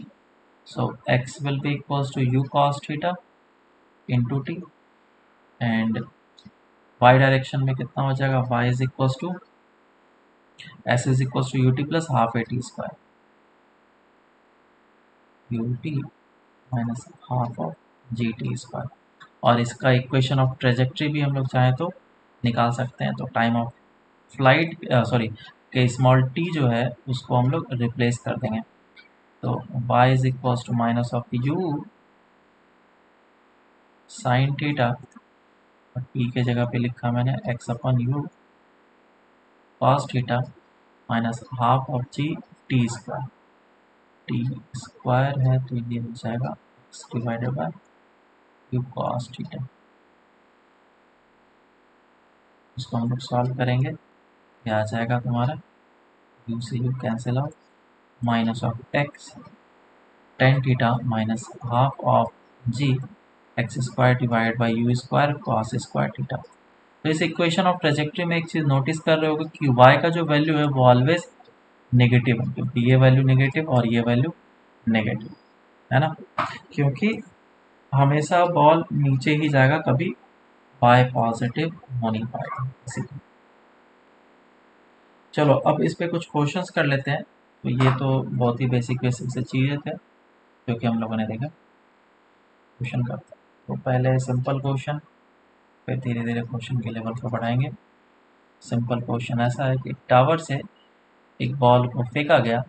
Speaker 1: so x will be equals to u cos theta into t, and y direction में कितना हो जाएगा, y is equals to s is equal to u t plus half a t square, u t minus half of ji t square. और इसका equation of trajectory भी हम लोग चाहें तो निकाल सकते हैं। तो टाइम ऑफ फ्लाइट सॉरी के स्मॉल टी जो है उसको हम लोग रिप्लेस कर देंगे। तो y is equal to minus of u sine theta, t के जगह पे लिखा मैंने x अपन u cos theta minus half of ji t square. T square है तो ये हो जाएगा x divided by u cos theta. इसको हम लोग सॉल्व करेंगे, ये आ जाएगा तुम्हारा यू से u cancel out, minus of x tan theta minus half of ji x square divide by you square cos square theta. तो इस इक्वेशन ऑफ ट्रेजेक्ट्री में एक चीज़ नोटिस कर रहे होगे कि y का जो वैल्यू है वो ऑलवेज नेगेटिव है, क्योंकि ये वैल्यू नेगेटिव और ये वैल्यू नेगेटिव है ना, क्योंकि हमेशा बॉल नीचे ही जाएगा, कभी y पॉजिटिव हो नहीं पाएगा इसीलिए। चलो अब इस पे कुछ क्वेश्चंस कर लेते हैं। तो ये तो बहुत ही बेसिक से चीज़ें थे जो कि हम लोगों ने देखा। क्वेश्चन करते हैं तो पहले सिंपल क्वेश्चन, फिर धीरे धीरे क्वेश्चन के लेवल को बढ़ाएंगे। सिंपल क्वेश्चन ऐसा है कि टावर से एक बॉल को फेंका गया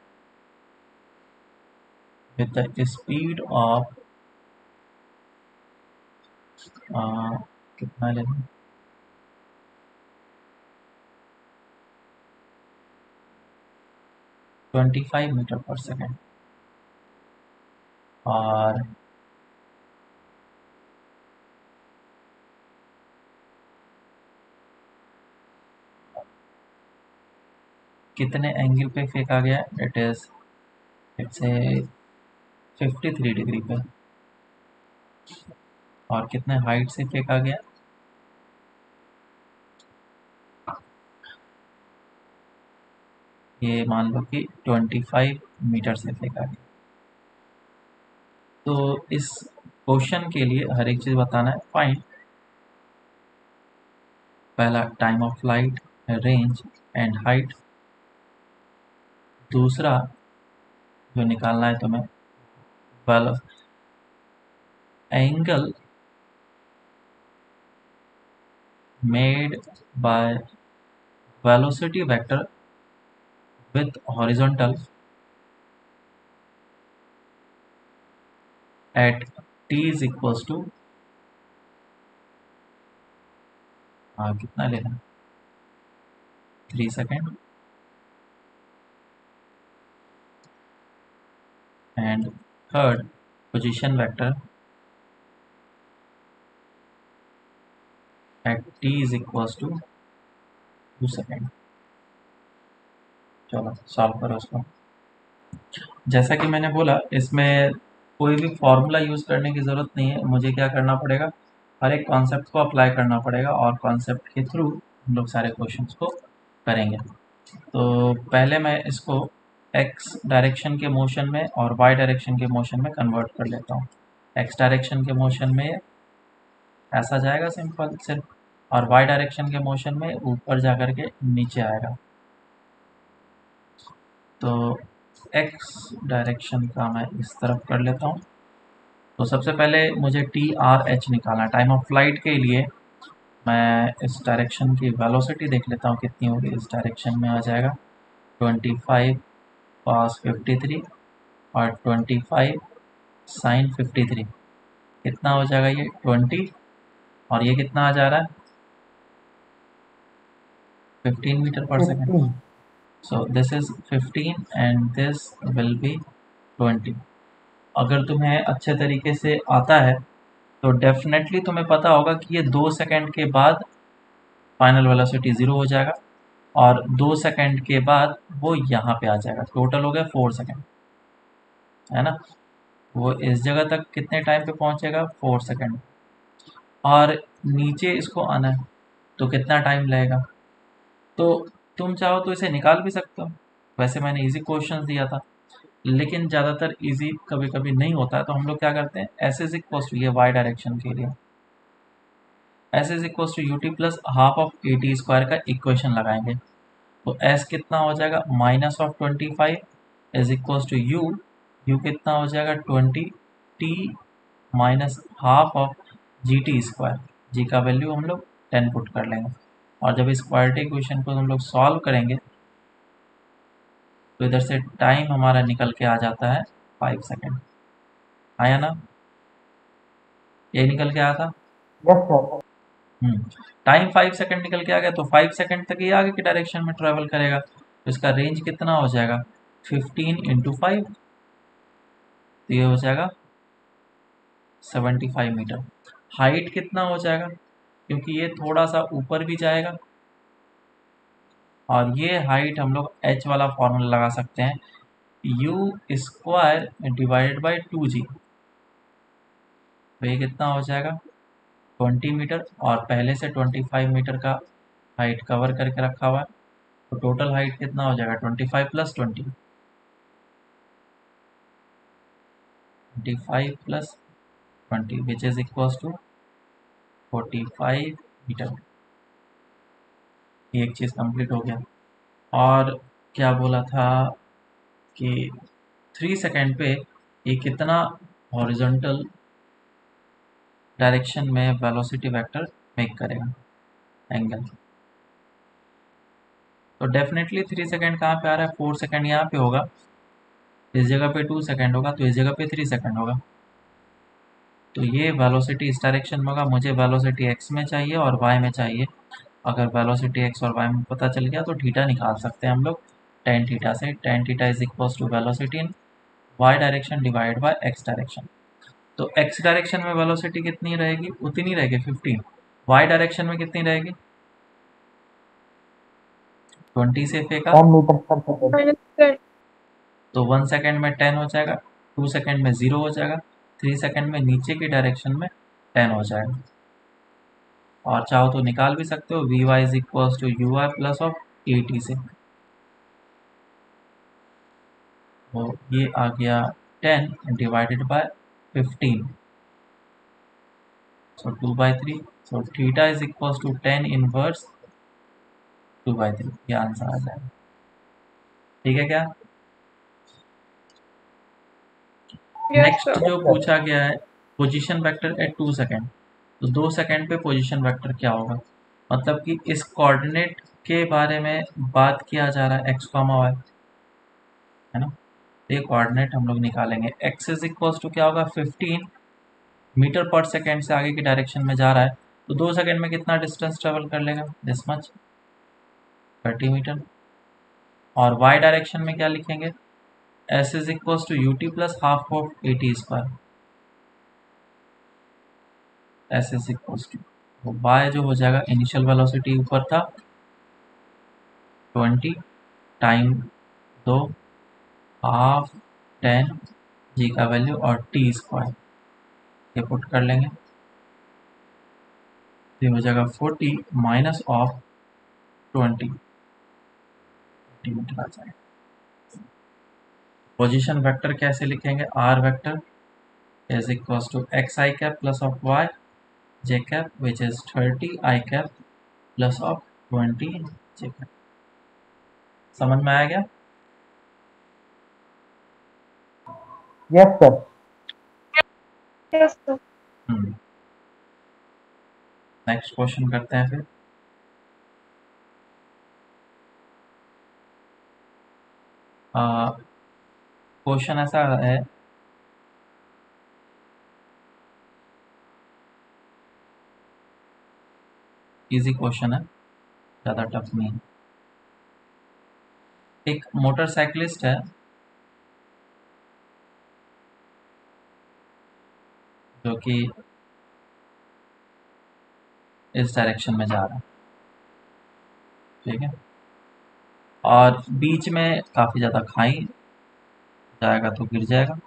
Speaker 1: विद द स्पीड ऑफ कितना ले 25 मीटर पर सेकेंड, और कितने एंगल पे फेंका गया, it is it's a 53 degree पे, और कितने हाइट से फेंका गया, ये मान लो कि 25 मीटर से फेंका गया। तो इस क्वेश्चन के लिए हर एक चीज़ बताना है। फाइंड पहला time of flight, range and height. दूसरा जो निकालना है तुम्हें angle made by velocity vector with horizontal at t is equals to कितना लेना 3 second, and third position vector at t is equals to 2 second. चलो सॉल्व करो उसको। जैसा कि मैंने बोला, इसमें कोई भी फॉर्मूला यूज़ करने की ज़रूरत नहीं है। मुझे क्या करना पड़ेगा, हर एक कॉन्सेप्ट को अप्लाई करना पड़ेगा, और कॉन्सेप्ट के थ्रू हम लोग सारे क्वेश्चंस को करेंगे। तो पहले मैं इसको एक्स डायरेक्शन के मोशन में और वाई डायरेक्शन के मोशन में कन्वर्ट कर लेता हूँ। एक्स डायरेक्शन के मोशन में ऐसा जाएगा सिंपल सिर्फ, और वाई डायरेक्शन के मोशन में ऊपर जा कर के नीचे आएगा। तो एक्स डायरेक्शन का मैं इस तरफ कर लेता हूँ। तो सबसे पहले मुझे टी आर एच निकालना है। टाइम ऑफ फ्लाइट के लिए मैं इस डायरेक्शन की वेलोसिटी देख लेता हूँ कितनी होगी। इस डायरेक्शन में आ जाएगा 25 cos 53 और 25 sin 53, कितना हो जाएगा ये 20, और ये कितना आ जा रहा है 15 मीटर पर second. So this is 15 and this will B 20। अगर तुम्हें अच्छे तरीके से आता है तो डेफिनेटली तुम्हें पता होगा कि ये 2 सेकेंड के बाद फाइनल वेलोसिटी 0 हो जाएगा, और 2 सेकेंड के बाद वो यहाँ पे आ जाएगा। टोटल हो गया 4 सेकेंड, है ना। वो इस जगह तक कितने टाइम पे पहुँचेगा 4 सेकेंड, और नीचे इसको आना है तो कितना टाइम लगेगा। तो तुम चाहो तो इसे निकाल भी सकते हो। वैसे मैंने इजी क्वेश्चन दिया था, लेकिन ज़्यादातर इजी कभी कभी नहीं होता है, तो हम लोग क्या करते हैं, एस इज इक्वल टू, ये वाई डायरेक्शन के लिए s is equal to u t plus half of a t square का इक्वेशन लगाएंगे। तो s कितना हो जाएगा, -25 इज इक्वल टू u कितना हो जाएगा 20t minus half of GT²। जी का वैल्यू हम लोग 10 पुट कर लेंगे, और जब इस क्वाड्रेटिक इक्वेशन को हम लोग सॉल्व करेंगे तो इधर से टाइम हमारा निकल के आ जाता है 5 सेकेंड। आया ना, ये निकल के आया था।
Speaker 4: Yes sir.
Speaker 1: टाइम 5 सेकंड निकल के आ गया, तो 5 सेकंड तक ये आगे की डायरेक्शन में ट्रेवल करेगा, तो इसका रेंज कितना हो जाएगा 15 इंटू 5, तो ये हो जाएगा 75 मीटर। हाइट कितना हो जाएगा, क्योंकि ये थोड़ा सा ऊपर भी जाएगा, और ये हाइट हम लोग h वाला फॉर्मूला लगा सकते हैं, u² डिवाइडेड बाई 2g, तो ये कितना हो जाएगा 20 मीटर, और पहले से 25 मीटर का हाइट कवर करके रखा हुआ है, तो टोटल हाइट कितना हो जाएगा 25 plus 20, 25 plus 20 which is equals to 45 metre. ये एक चीज़ कंप्लीट हो गया। और क्या बोला था कि 3 सेकेंड पे ये कितना हॉरिजॉन्टल डायरेक्शन में वेलोसिटी वेक्टर मेक करेगा एंगल। तो डेफिनेटली 3 सेकेंड कहाँ पे आ रहा है, 4 सेकेंड यहाँ पे होगा, इस जगह पे 2 सेकेंड होगा, तो इस जगह पे 3 सेकेंड होगा। तो ये वेलोसिटी इस डायरेक्शन में होगा, मुझे वेलोसिटी एक्स में चाहिए और वाई में चाहिए। अगर वेलोसिटी एक्स और वाई में पता चल गया तो थीटा निकाल सकते हैं हम लोग टेन थीटा से। Tan theta is equals to velocity in y direction divide by x direction. तो एक्स डायरेक्शन में वेलोसिटी कितनी रहेगी, उतनी रहेगी 15। वाई डायरेक्शन में कितनी रहेगी, 20 से फेंका
Speaker 4: 10 मीटर पर सेकेंड।
Speaker 2: -10.
Speaker 1: तो 1 सेकेंड में 10 हो जाएगा, 2 सेकेंड में 0 हो जाएगा, 3 सेकेंड में नीचे की डायरेक्शन में 10 हो जाएगा। और चाहो तो निकाल भी सकते हो, v y is equal to u i plus of a t से। तो ये आ गया 10 divided by 15, so 2/3। So theta is equal to 10 inverse 2/3, ये आंसर आ जाएगा। ठीक है क्या।
Speaker 2: Yes,
Speaker 1: next
Speaker 2: sir.
Speaker 1: जो पूछा गया है पोजीशन वेक्टर एट 2 सेकेंड, तो 2 सेकेंड पे पोजीशन वेक्टर क्या होगा, मतलब कि इस कोऑर्डिनेट के बारे में बात किया जा रहा है एक्स कॉमा वाई, है ना। ये कोऑर्डिनेट हम लोग निकालेंगे, एक्स इज इक्वल टू क्या होगा 15 मीटर पर सेकेंड से आगे की डायरेक्शन में जा रहा है, तो 2 सेकेंड में कितना डिस्टेंस ट्रेवल कर लेगा, दिस मच 30 मीटर। और वाई डायरेक्शन में क्या लिखेंगे, s is equal to u t plus half of a t square. S is equal to, तो वाई जो हो जाएगा इनिशियल वेलोसिटी ऊपर था 20 टाइम 2 हाफ 10 जी का वैल्यू और टी स्क्वायर, ये पुट कर लेंगे, ये हो जाएगा 40 माइनस ऑफ 20 मीटर आ जाएगा। पोजीशन वेक्टर कैसे लिखेंगे, r vector is equal to x i cap plus of y j cap which is 30 i cap plus of 20 j cap. समझ में आया क्या।
Speaker 4: Yes sir.
Speaker 2: Yes, sir.
Speaker 1: Next question करते हैं फिर। क्वेश्चन ऐसा है, इजी क्वेश्चन है, ज़्यादा टफ नहीं है। एक मोटरसाइकिलिस्ट है जो कि इस डायरेक्शन में जा रहा है, ठीक है, और बीच में काफ़ी ज़्यादा खाई जाएगा तो गिर जाएगा,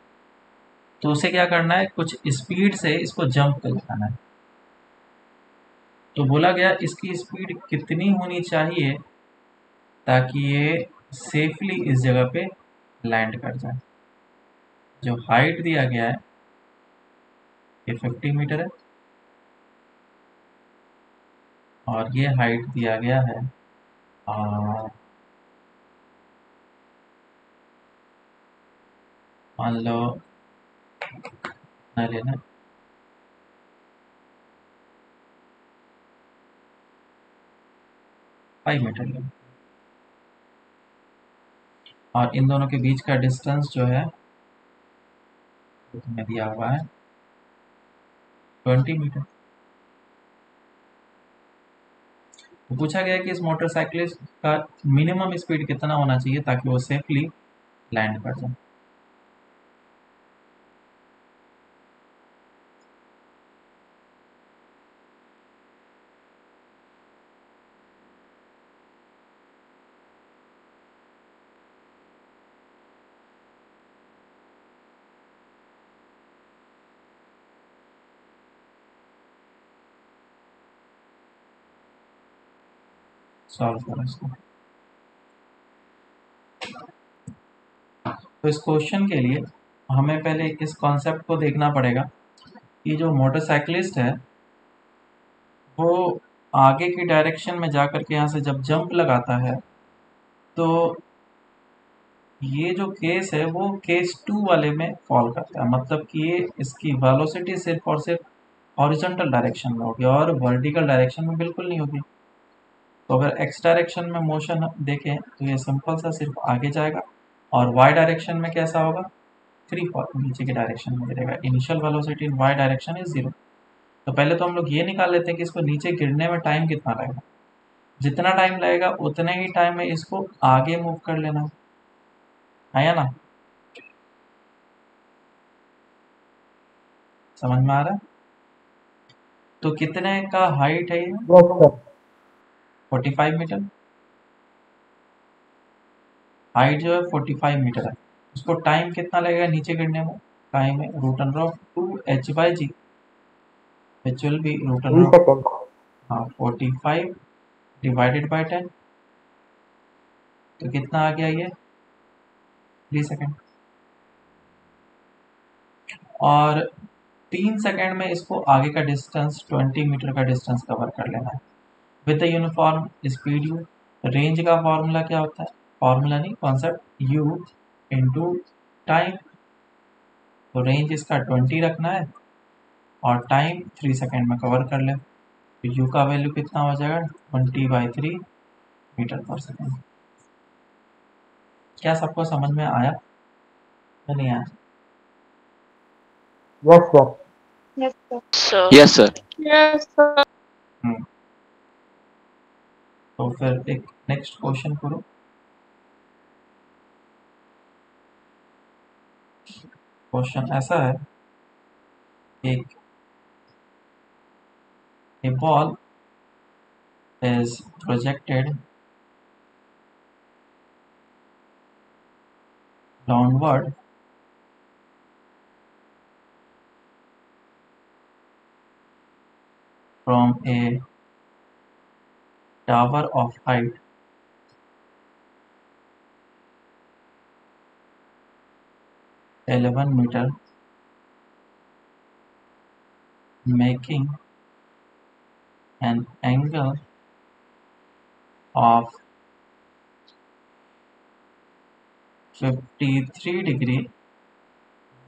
Speaker 1: तो उसे क्या करना है, कुछ स्पीड से इसको जंप कर लगाना है। तो बोला गया इसकी स्पीड कितनी होनी चाहिए ताकि ये सेफली इस जगह पे लैंड कर जाए। जो हाइट दिया गया है ये 50 मीटर है, और ये हाइट दिया गया है मान लो न लेना 5 मीटर लेना, और इन दोनों के बीच का डिस्टेंस जो है तुम्हें दिया हुआ है 20 मीटर। तो पूछा गया है कि इस मोटरसाइकिलिस्ट का मिनिमम स्पीड कितना होना चाहिए ताकि वो सेफली लैंड कर जाए। सॉल्व करो इसको। तो इस क्वेश्चन के लिए हमें पहले इस कॉन्सेप्ट को देखना पड़ेगा कि जो मोटरसाइकिलिस्ट है वो आगे की डायरेक्शन में जा कर के यहाँ से जब जंप लगाता है तो ये जो केस है वो केस 2 वाले में फॉल करता है, मतलब कि ये इसकी वेलोसिटी सिर्फ और सिर्फ हॉरिजॉन्टल डायरेक्शन में होगी और वर्टिकल डायरेक्शन में बिल्कुल नहीं होगी। तो अगर एक्स डायरेक्शन में मोशन देखें तो ये सिंपल सा सिर्फ आगे जाएगा, और वाई डायरेक्शन में कैसा होगा, फ्री फॉल नीचे की डायरेक्शन में गिरेगा। Initial velocity in y direction is 0। तो पहले तो हम लोग ये निकाल लेते हैं कि इसको नीचे गिरने में टाइम कितना लगेगा। जितना टाइम लगेगा उतने ही टाइम में इसको आगे मूव कर लेना है या ना। समझ में आ रहा है? तो कितने का हाइट है ये?
Speaker 4: Yes sir.
Speaker 1: 45 मीटर हाइट जो है 45 मीटर है। उसको टाइम कितना लगेगा नीचे गिरने में? टाइम है root under of 2h/g, which will be root
Speaker 4: 3
Speaker 1: under of
Speaker 4: second.
Speaker 1: 45 divided by 10। तो कितना आ गया ये? 3 सेकेंड। और 3 सेकेंड में इसको आगे का डिस्टेंस 20 मीटर का डिस्टेंस कवर कर लेना है with the uniform speed you. Range का फॉर्मूला क्या होता है? फॉर्मूला नहीं, कॉन्सेप्ट, यू इंटू टाइम। तो रेंज इसका 20 रखना है और टाइम 3 सेकेंड में कवर कर ले। तो यू का वैल्यू कितना हो जाएगा? 20/3 मीटर पर सेकेंड। क्या सबको समझ में आया या नहीं आया?
Speaker 4: Yes sir.
Speaker 2: Yes, sir.
Speaker 3: Sir yes sir.
Speaker 2: Yes, sir.
Speaker 1: तो फिर एक नेक्स्ट क्वेश्चन करो। क्वेश्चन ऐसा है, एक a ball is projected downward from a tower of height 11 meter, making an angle of 53 degree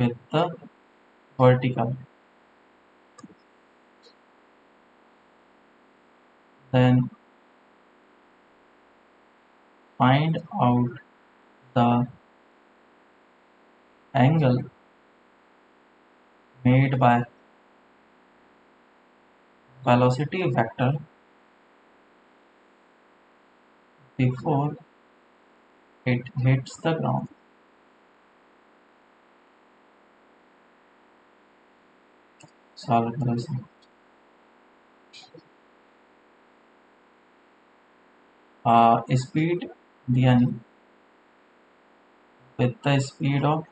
Speaker 1: with the vertical. Then find out the angle made by velocity vector before it hits the ground. Solve करो इसे। Speed दिया नहीं, with the speed of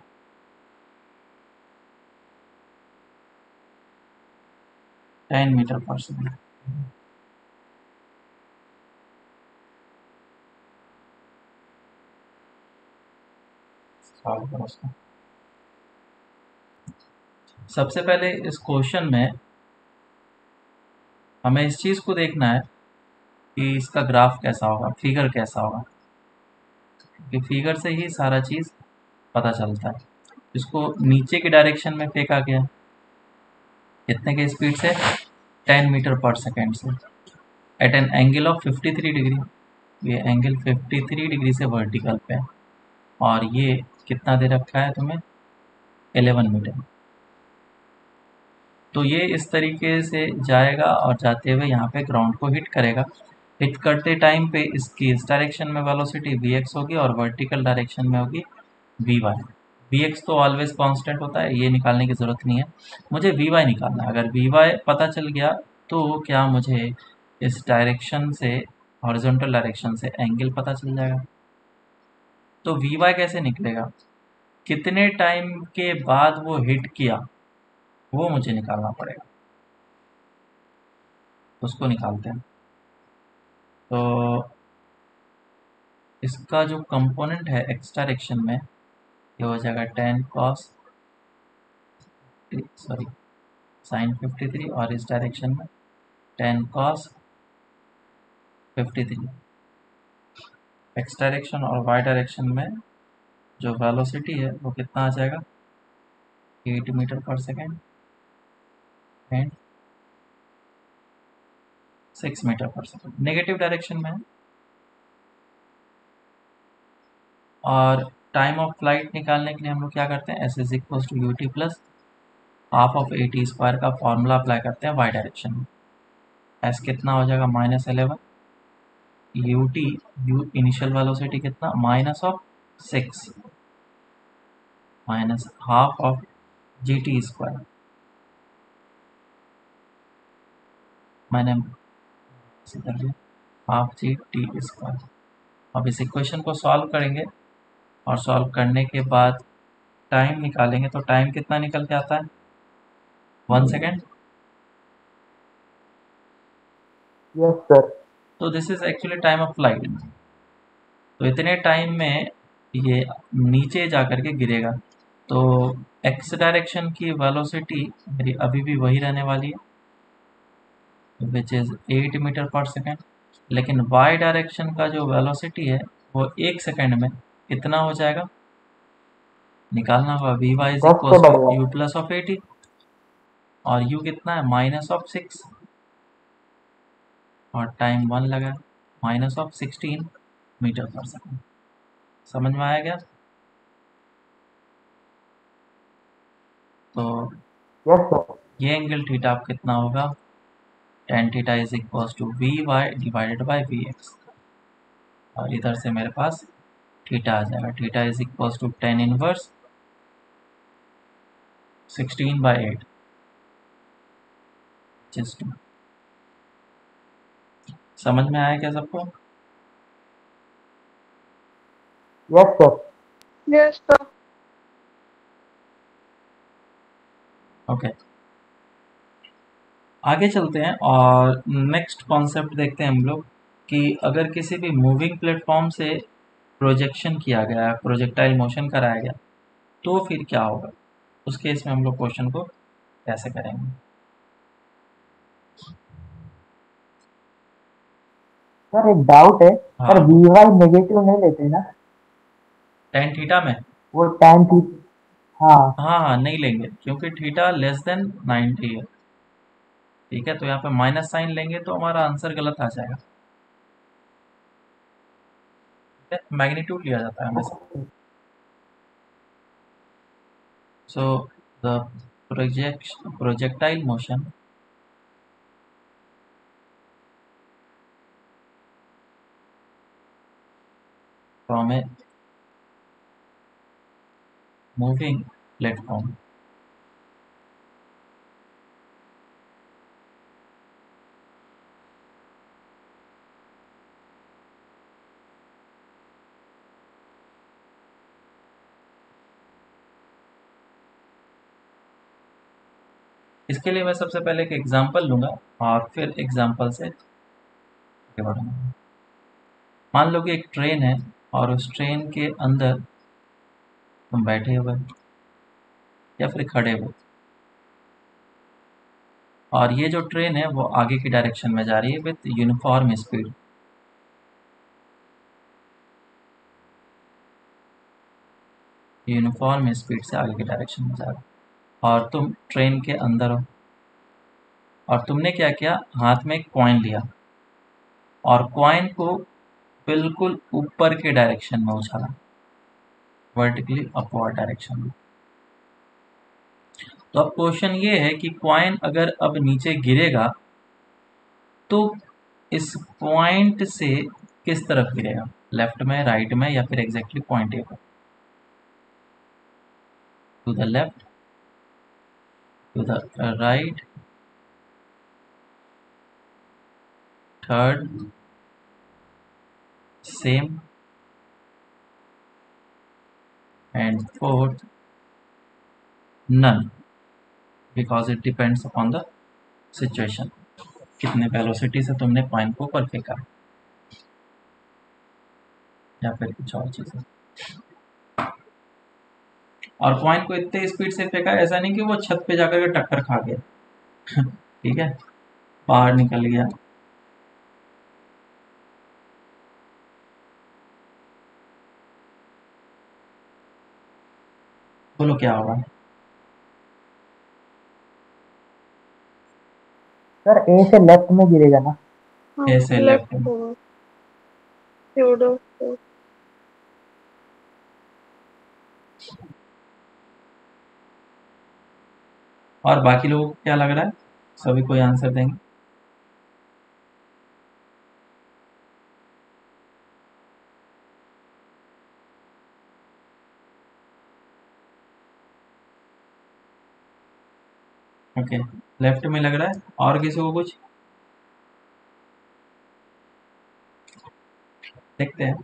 Speaker 1: 10 metre पर second. Solve करो इसको। सबसे पहले इस क्वेश्चन में हमें इस चीज़ को देखना है कि इसका ग्राफ कैसा होगा, फिगर कैसा होगा, क्योंकि फिगर से ही सारा चीज़ पता चलता है। इसको नीचे की डायरेक्शन में फेंका गया, कितने के स्पीड से, 10 मीटर पर सेकेंड से, at an angle of 53 degree. ये एंगल 53 डिग्री से वर्टिकल पे है, और ये कितना दे रखा है तुम्हें, 11 मीटर। तो ये इस तरीके से जाएगा और जाते हुए यहाँ पे ग्राउंड को हिट करेगा। हिट करते टाइम पे इसकी इस डायरेक्शन में वेलोसिटी vx होगी और वर्टिकल डायरेक्शन में होगी vy। vx तो ऑलवेज कांस्टेंट होता है, ये निकालने की ज़रूरत नहीं है, मुझे vy निकालना है। अगर vy पता चल गया तो क्या मुझे इस डायरेक्शन से, हॉरिजॉन्टल डायरेक्शन से एंगल पता चल जाएगा। तो vy कैसे निकलेगा, कितने टाइम के बाद वो हिट किया वो मुझे निकालना पड़ेगा, उसको निकालते हैं। तो इसका जो कंपोनेंट है एक्स डायरेक्शन में, ये हो जाएगा 10 cos सॉरी साइन 53, और इस डायरेक्शन में 10 cos 53। एक्स डायरेक्शन और वाई डायरेक्शन में जो वेलोसिटी है वो कितना आ जाएगा, 8 मीटर पर सेकेंड एंड 6 मीटर पर सेकेंड। नेगेटिव डायरेक्शन में है, और टाइम ऑफ फ्लाइट निकालने के लिए हम लोग क्या करते हैं, s is equal to u t plus half of a t square का फॉर्मूला अप्लाई करते हैं वाई डायरेक्शन में। एस कितना हो जाएगा, -11 you t, you initial velocity कितना, -6 minus half of ji t square, मैंने हाफ जी टी स्क्वायर। अब इस इक्वेशन को सॉल्व करेंगे, और सॉल्व करने के बाद टाइम निकालेंगे, तो टाइम कितना निकल के आता है, 1 सेकेंड।
Speaker 4: Yes sir.
Speaker 1: तो this is actually time of flight. तो इतने टाइम में ये नीचे जा कर के गिरेगा, तो एक्स डायरेक्शन की वेलोसिटी मेरी अभी भी वही रहने वाली है, विच इज 8 मीटर पर सेकेंड। लेकिन वाई डायरेक्शन का जो वेलोसिटी है वो 1 सेकेंड में कितना हो जाएगा, निकालना होगा। वी वाई इज
Speaker 4: 10 से
Speaker 1: इक्वल टू
Speaker 4: बढ़ेगा।
Speaker 1: यू प्लस ऑफ 80, और u कितना है, -6, और टाइम 1 लगा, -16 मीटर पर सेकेंड। समझ में आया क्या? तो
Speaker 4: यस सर।
Speaker 1: ये एंगल थीटा आप कितना होगा, tan theta is equal to v y divided by v x, और इधर से मेरे पास थीटा आ जाएगा। Theta is equal to tan inverse 16/8 जिस 2। समझ में आया क्या सबको?
Speaker 4: Yes sir.
Speaker 2: Yes, sir.
Speaker 1: Okay, आगे चलते हैं और नेक्स्ट कॉन्सेप्ट देखते हैं हम लोग कि अगर किसी भी मूविंग प्लेटफॉर्म से प्रोजेक्शन किया गया है, प्रोजेक्टाइल मोशन कराया गया, तो फिर क्या होगा। उस केस में हम लोग क्वेश्चन को कैसे करेंगे।
Speaker 4: सर एक डाउट है,
Speaker 1: हाँ।
Speaker 4: सर वी वाई नेगेटिव नहीं लेते ना,
Speaker 1: tan थीटा में,
Speaker 4: वो tan थीटा। हाँ
Speaker 1: हाँ नहीं लेंगे, क्योंकि थीटा लेस देन 90 है। ठीक है, तो यहाँ पे माइनस साइन लेंगे तो हमारा आंसर गलत आ जाएगा। मैग्नीट्यूड लिया जाता है हमेशा। So the projectile motion from a moving platform इसके लिए मैं सबसे पहले एक एग्जांपल लूँगा और फिर एग्जांपल से आगे बढ़ूँगा। मान लो कि एक ट्रेन है और उस ट्रेन के अंदर तुम बैठे हुए या फिर खड़े हुए, और ये जो ट्रेन है वो आगे की डायरेक्शन में जा रही है with uniform speed. Uniform speed से आगे के डायरेक्शन में जा रहा है और तुम ट्रेन के अंदर हो और तुमने क्या किया, हाथ में एक कॉइन लिया और कॉइन को बिल्कुल ऊपर के डायरेक्शन में उछाला, वर्टिकली अपवर्ड डायरेक्शन में। तो अब क्वेश्चन ये है कि कॉइन अगर अब नीचे गिरेगा तो इस पॉइंट से किस तरफ गिरेगा, लेफ्ट में, राइट में, या फिर एग्जैक्टली पॉइंट ए पर? To the left, to the right, third same, and fourth none, because it depends upon the situation. कितने वेलोसिटी से तुमने कॉइन को ऊपर फेंका या फिर कुछ और चीज़। और कॉइन को इतने स्पीड से फेंका, ऐसा नहीं कि वो छत पे जाकर के टक्कर खा गया ठीक है, बाहर निकल गया। बोलो क्या होगा?
Speaker 4: सर ए से लेफ्ट में गिरेगा ना?
Speaker 1: ए से लेफ्ट में।
Speaker 2: होगा स्यूडो।
Speaker 1: और बाकी लोगों को क्या लग रहा है? सभी कोई आंसर देंगे? ओके, लेफ्ट में लग रहा है। और किसी को कुछ? देखते हैं।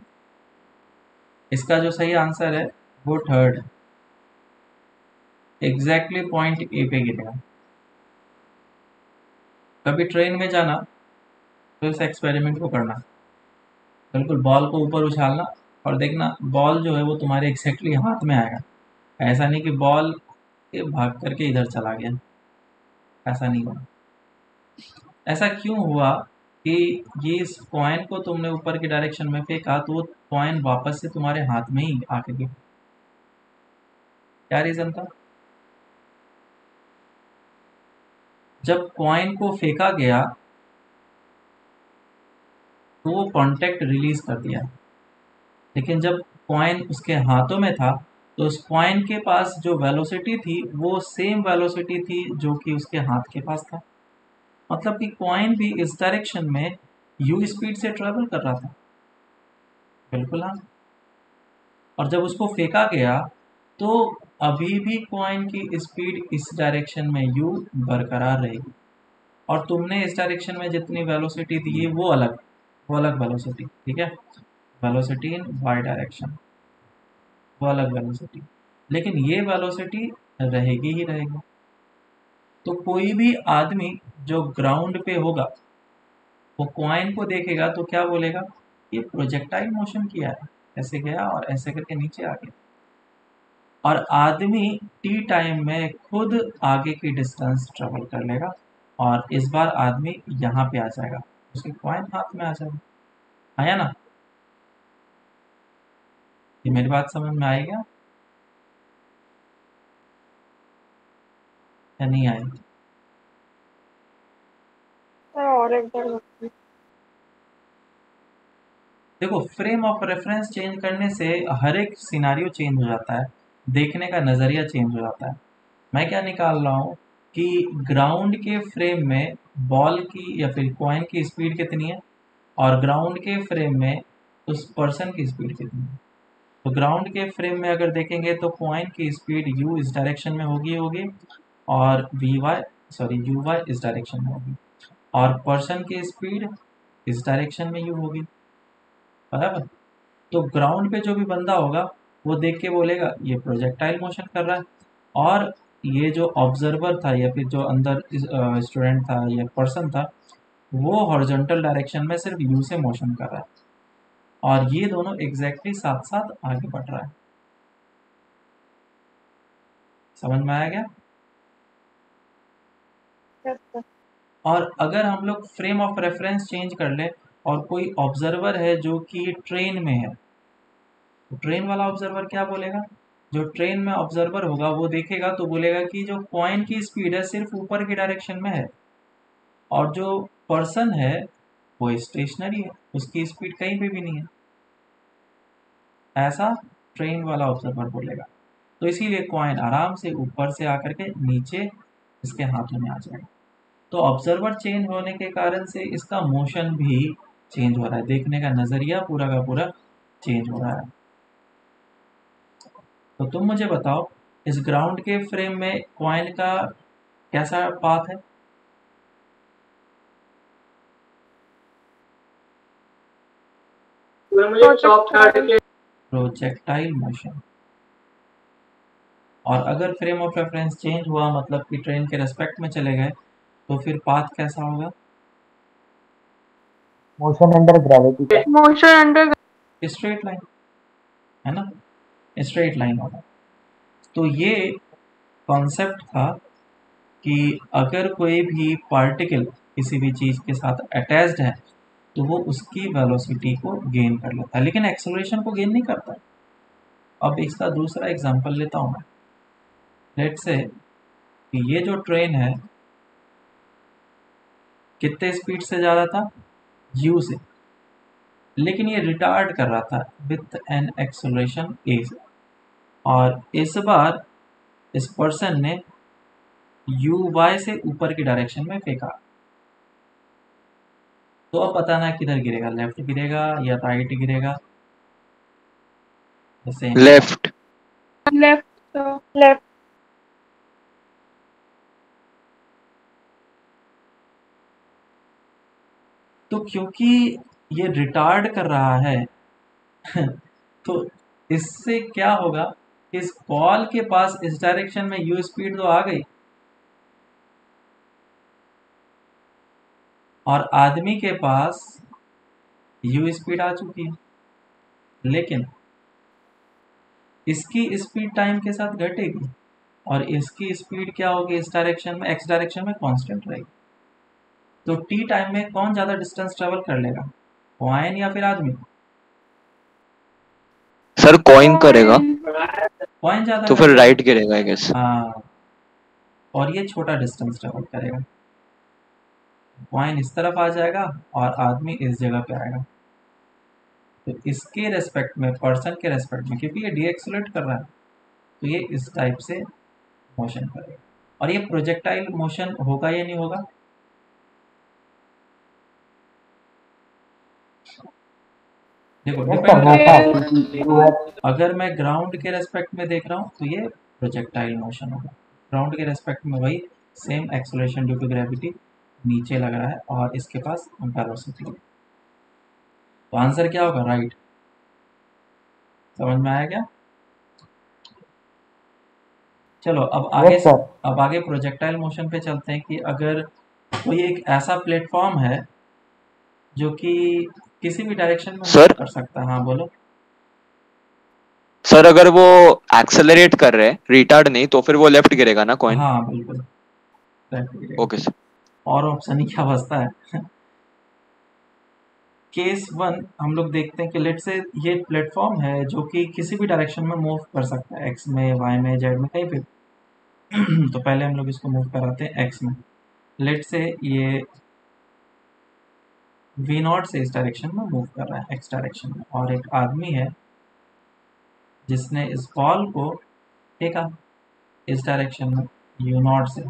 Speaker 1: इसका जो सही आंसर है वो थर्ड, एग्जैक्टली पॉइंट ए पे गिरेगा। कभी ट्रेन में जाना तो इस एक्सपेरिमेंट को करना, बिल्कुल बॉल को ऊपर उछालना और देखना बॉल जो है वो तुम्हारे एग्जैक्टली हाथ में आएगा। ऐसा नहीं कि बॉल भाग करके इधर चला गया, ऐसा नहीं हुआ। ऐसा क्यों हुआ कि ये इस कॉइन को तुमने ऊपर की डायरेक्शन में फेंका तो वो कॉइन वापस से तुम्हारे हाथ में ही आके गिरा? क्या रीजन था? जब कॉइन को फेंका गया तो वो कांटेक्ट रिलीज कर दिया, लेकिन जब कॉइन उसके हाथों में था तो उस कॉइन के पास जो वेलोसिटी थी वो सेम वेलोसिटी थी जो कि उसके हाथ के पास था। मतलब कि कॉइन भी इस डायरेक्शन में यू स्पीड से ट्रेवल कर रहा था। बिल्कुल हाँ। और जब उसको फेंका गया तो अभी भी कॉइन की स्पीड इस डायरेक्शन में यू बरकरार रहेगी और तुमने इस डायरेक्शन में जितनी वेलोसिटी दी है वो अलग वेलोसिटी, ठीक है, वेलोसिटी इन वाई डायरेक्शन, वो अलग वेलोसिटी, लेकिन ये वेलोसिटी रहेगी ही रहेगी। तो कोई भी आदमी जो ग्राउंड पे होगा वो कॉइन को देखेगा तो क्या बोलेगा, ये प्रोजेक्टाइल मोशन किया है, ऐसे गया और ऐसे करके नीचे आ गया। और आदमी टी टाइम में खुद आगे की डिस्टेंस ट्रेवल कर लेगा और इस बार आदमी यहाँ पे आ जाएगा, उसकी कॉइन हाथ में आ जाएगा। आया ना? ये मेरी बात समझ में आई क्या या नहीं आई?
Speaker 2: और एक बार बताइए।
Speaker 1: देखो, फ्रेम ऑफ रेफरेंस चेंज करने से हर एक सिनारियो चेंज हो जाता है, देखने का नज़रिया चेंज हो जाता है। मैं क्या निकाल रहा हूँ कि ग्राउंड के फ्रेम में बॉल की या फिर कॉइन की स्पीड कितनी है और ग्राउंड के फ्रेम में उस पर्सन की स्पीड कितनी है। तो ग्राउंड के फ्रेम में अगर देखेंगे तो कॉइन की स्पीड यू इस डायरेक्शन में होगी और यू वाई इस डायरेक्शन में होगी और पर्सन की स्पीड इस डायरेक्शन में यू होगी, बराबर। तो ग्राउंड पे जो भी बंदा होगा वो देख के बोलेगा ये प्रोजेक्टाइल मोशन कर रहा है, और ये जो ऑब्जर्वर था या फिर जो अंदर स्टूडेंट था या पर्सन था वो हॉरिजॉन्टल डायरेक्शन में सिर्फ यू से मोशन कर रहा है और ये दोनों एग्जैक्टली साथ साथ आगे बढ़ रहा है। समझ में आया क्या?
Speaker 2: Yes, sir.
Speaker 1: और अगर हम लोग फ्रेम ऑफ रेफरेंस चेंज कर ले और कोई ऑब्जर्वर है जो कि ट्रेन में है तो ट्रेन वाला ऑब्जर्वर क्या बोलेगा, जो ट्रेन में ऑब्जर्वर होगा वो देखेगा तो बोलेगा कि जो कॉइन की स्पीड है सिर्फ ऊपर के डायरेक्शन में है, और जो पर्सन है वो स्टेशनरी है, उसकी स्पीड कहीं पे भी नहीं है, ऐसा ट्रेन वाला ऑब्जर्वर बोलेगा। तो इसीलिए कॉइन आराम से ऊपर से आकर के नीचे इसके हाथों में आ जाएगा। तो ऑब्जर्वर चेंज होने के कारण से इसका मोशन भी चेंज हो रहा है, देखने का नज़रिया पूरा का पूरा चेंज हो रहा है। तो तुम मुझे बताओ इस ग्राउंड के फ्रेम में कॉइन का कैसा पाथ है? Projectile motion. और अगर फ्रेम ऑफ रेफरेंस चेंज हुआ मतलब कि ट्रेन के रेस्पेक्ट में चले गए तो फिर पाथ कैसा होगा?
Speaker 4: Motion under gravity.
Speaker 2: Motion under
Speaker 1: straight line, है ना, स्ट्रेट लाइन होगा। तो ये कॉन्सेप्ट था कि अगर कोई भी पार्टिकल किसी भी चीज़ के साथ अटैच्ड है तो वो उसकी वेलोसिटी को गेन कर लेता है, लेकिन एक्सेलरेशन को गेन नहीं करता। अब इसका दूसरा एग्जांपल लेता हूँ मैं। लेट्स से कि ये जो ट्रेन है कितने स्पीड से जा रहा था? u से, लेकिन ये रिटार्ड कर रहा था विथ एन एक्सेलरेशन a से, और इस बार इस पर्सन ने uy से ऊपर की डायरेक्शन में फेंका। तो अब बताना किधर गिरेगा, लेफ्ट गिरेगा या राइट गिरेगा?
Speaker 3: लेफ्ट।
Speaker 2: Left left.
Speaker 1: तो क्योंकि ये रिटार्ड कर रहा है तो इससे क्या होगा, इस बॉल के पास इस डायरेक्शन में u स्पीड तो आ गई, और आदमी के पास u स्पीड आ चुकी है, लेकिन इसकी स्पीड टाइम के साथ घटेगी और इसकी स्पीड क्या होगी इस डायरेक्शन में, x डायरेक्शन में कांस्टेंट रहेगी। तो t टाइम में कौन ज़्यादा डिस्टेंस ट्रेवल कर लेगा, कॉइन या फिर आदमी?
Speaker 3: सर कॉइन करेगा
Speaker 1: कॉइन ज़्यादा
Speaker 3: तो
Speaker 1: कर
Speaker 3: फिर
Speaker 1: लेगा।
Speaker 3: राइट गिरेगा आई गेस।
Speaker 1: हाँ, और ये छोटा डिस्टेंस ट्रेवल करेगा। कॉइन इस तरफ आ जाएगा और आदमी इस जगह पे आएगा। तो इसके रेस्पेक्ट में, पर्सन के रेस्पेक्ट में, क्योंकि ये डीएक्सेलरेट कर रहा है तो ये इस टाइप से मोशन करेगा। और ये प्रोजेक्टाइल मोशन होगा या नहीं होगा? देखो
Speaker 4: यस सर,
Speaker 1: डिपेंड
Speaker 4: होता है
Speaker 1: करता
Speaker 4: क्योंकि
Speaker 1: है। अगर मैं ग्राउंड के रेस्पेक्ट में देख रहा हूँ तो ये प्रोजेक्टाइल मोशन होगा। ग्राउंड के रेस्पेक्ट में वही same acceleration due to gravity नीचे लग रहा है और इसके पास वेलोसिटी है। तो आंसर क्या होगा? राइट। समझ में आया क्या? चलो
Speaker 4: यस सर।
Speaker 1: अब आगे प्रोजेक्टाइल मोशन पे चलते हैं कि अगर कोई एक ऐसा प्लेटफॉर्म है जो कि किसी भी डायरेक्शन में मूव
Speaker 3: सर
Speaker 1: कर सकता है। हाँ बोलो।
Speaker 3: सर अगर वो एक्सेलरेट कर रहे हैं, रिटार्ड नहीं, तो फिर वो लेफ्ट गिरेगा ना कॉइन?
Speaker 1: हाँ बिल्कुल लेफ्ट गिरेगा।
Speaker 3: Okay sir.
Speaker 1: और ऑप्शन ही क्या बचता है? केस वन हम लोग देखते हैं कि लेट से ये प्लेटफॉर्म है जो कि किसी भी डायरेक्शन में मूव कर सकता है, एक्स में, वाई में, जेड में, कहीं पे। तो पहले हम लोग इसको मूव कराते हैं एक्स में। लेट से ये वी नॉट से इस डायरेक्शन में मूव कर रहा है, एक्स डायरेक्शन में, और एक आदमी है जिसने इस बॉल को फेंका इस डायरेक्शन में यू नॉट से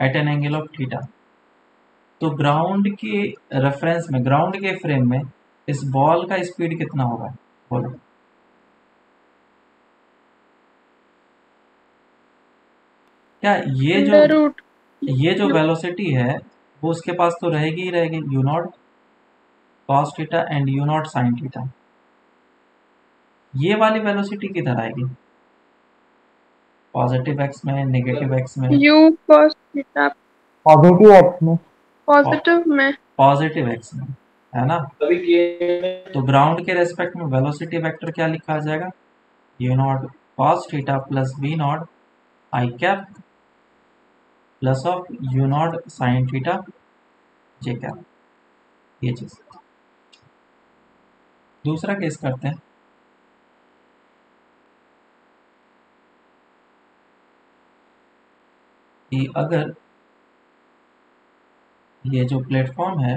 Speaker 1: at an angle of theta. तो ग्राउंड के रेफरेंस में, ग्राउंड के फ्रेम में इस बॉल का स्पीड कितना होगा, बोलो। क्या ये जो वेलोसिटी है वो उसके पास तो रहेगी ही रहेगी, you naught cos theta and you naught sine theta. ये वाली वेलोसिटी किधर आएगी? पॉजिटिव एक्स में, नेगेटिव एक्स में?
Speaker 2: You cos theta
Speaker 4: positive x में।
Speaker 2: पॉजिटिव में।
Speaker 1: पॉजिटिव एक्स में, है ना। तो ग्राउंड के रेस्पेक्ट में वेलोसिटी वेक्टर क्या लिखा जाएगा? U naught cos theta plus v naught i cap plus of u naught sine theta j cap. ये चीज। दूसरा केस करते हैं। कि अगर ये जो प्लेटफॉर्म है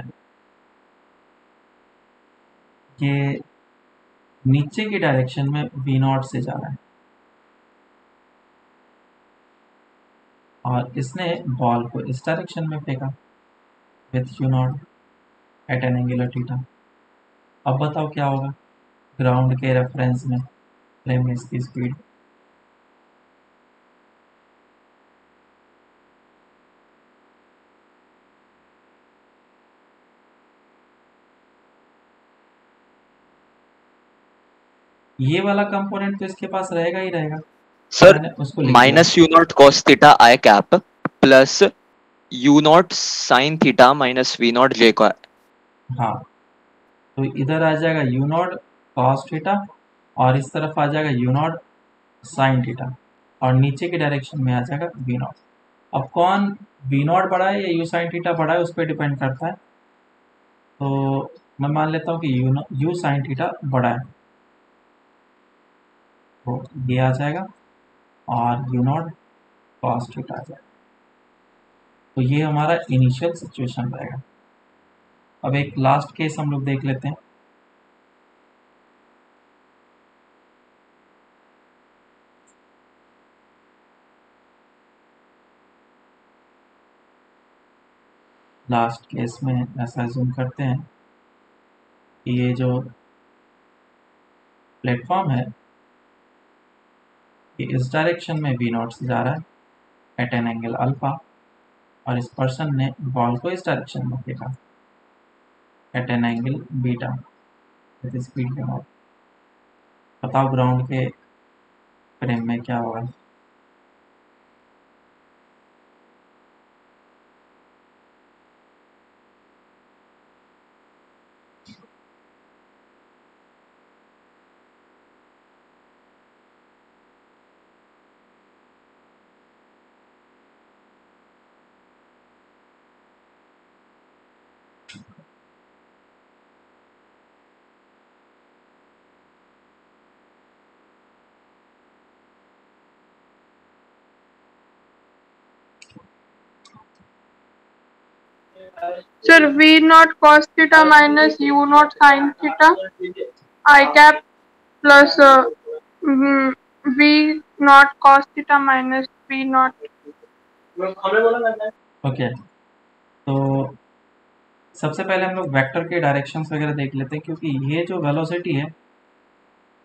Speaker 1: ये नीचे की डायरेक्शन में v नॉट से जा रहा है और इसने बॉल को इस डायरेक्शन में फेंका with u not at N angular theta. अब बताओ क्या होगा ग्राउंड के रेफरेंस में फ्रेम में इसकी स्पीड। ये वाला कंपोनेंट तो इसके पास रहेगा ही रहेगा,
Speaker 3: सर
Speaker 1: मैंने उसको लिख दिया।
Speaker 3: Minus U naught cos theta I cap plus U naught sine theta minus V naught J का।
Speaker 1: हाँ तो इधर आ जाएगा u नॉट कॉस थीटा और इस तरफ आ जाएगा u नॉट साइन थीटा और नीचे की डायरेक्शन में आ जाएगा v नॉट। अब कौन v नॉट बड़ा है या u साइन थीटा बड़ा है उस पर डिपेंड करता है। तो मैं मान लेता हूँ कि u साइन थीटा बड़ा है तो ये आ जाएगा और u नॉट कॉस थीटा आ जाएगा। तो ये हमारा इनिशियल सिचुएशन रहेगा। अब एक लास्ट केस हम लोग देख लेते हैं। लास्ट केस में ऐसा जूम करते हैं कि ये जो प्लेटफॉर्म है ये इस डायरेक्शन में v नॉट से जा रहा है एट एन एंगल अल्फा और इस पर्सन ने बॉल को इस डायरेक्शन में फेंका at an angle beta with speed k naught. बताओ ग्राउंड के फ्रेम में क्या होगा।
Speaker 2: Sir, V naught cos theta minus U naught sin theta I cap plus V naught cos theta minus V naught.
Speaker 1: Okay तो सबसे पहले हम लोग वेक्टर के डायरेक्शंस वगैरह देख लेते हैं क्योंकि ये जो वेलोसिटी है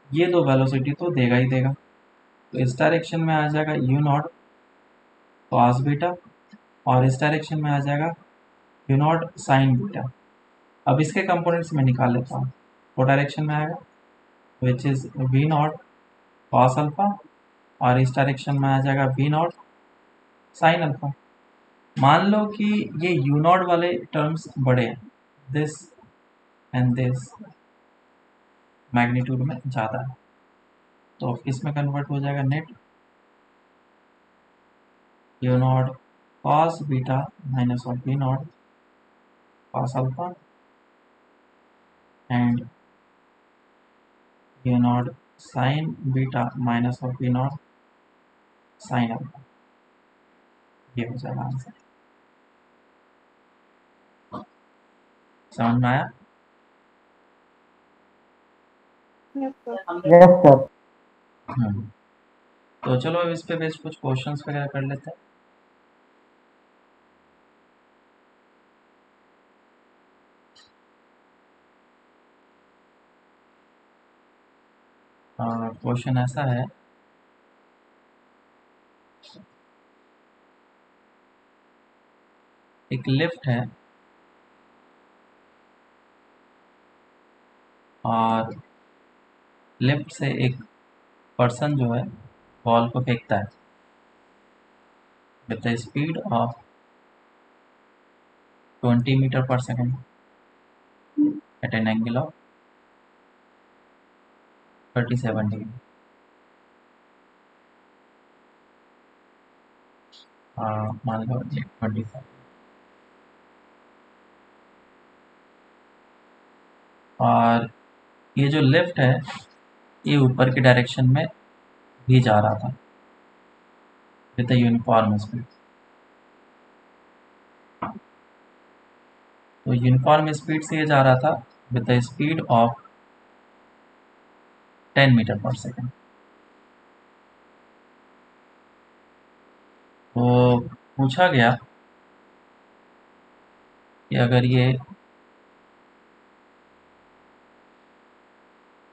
Speaker 1: ये दो वेलोसिटी तो देगा ही देगा। तो इस डायरेक्शन में आ जाएगा u नॉट कॉस बीटा और इस डायरेक्शन में आ जाएगा u नॉट साइन बीटा। अब इसके कंपोनेंट्स में निकाल लेता हूँ। वो डायरेक्शन में आएगा which is v not cos alpha और इस डायरेक्शन में आ जाएगा v नॉट साइन अल्फा। मान लो कि ये u नॉट वाले टर्म्स बड़े हैं, दिस एंड दिस मैग्नीट्यूड में ज़्यादा है तो किस में कन्वर्ट हो जाएगा net u not cos beta minus of v not cos alpha and u not sign beta minus of v not sine alpha. ये हो जाएगा आंसर। समझ में आया।
Speaker 4: Yes sir.
Speaker 1: तो चलो अब इस पे बेस्ड कुछ क्वेश्चंस वगैरह कर लेते हैं। क्वेश्चन ऐसा है एक लिफ्ट है और लिफ्ट से एक पर्सन जो है बॉल को फेंकता है with the speed of 20 metre पर second at an angle of 37 degree. मान लो 25 और ये जो लिफ्ट है ये ऊपर की डायरेक्शन में भी जा रहा था विद यूनिफॉर्म स्पीड। तो यूनिफॉर्म स्पीड से ये जा रहा था with the speed of 10 metre पर सेकेंड। तो पूछा गया कि अगर ये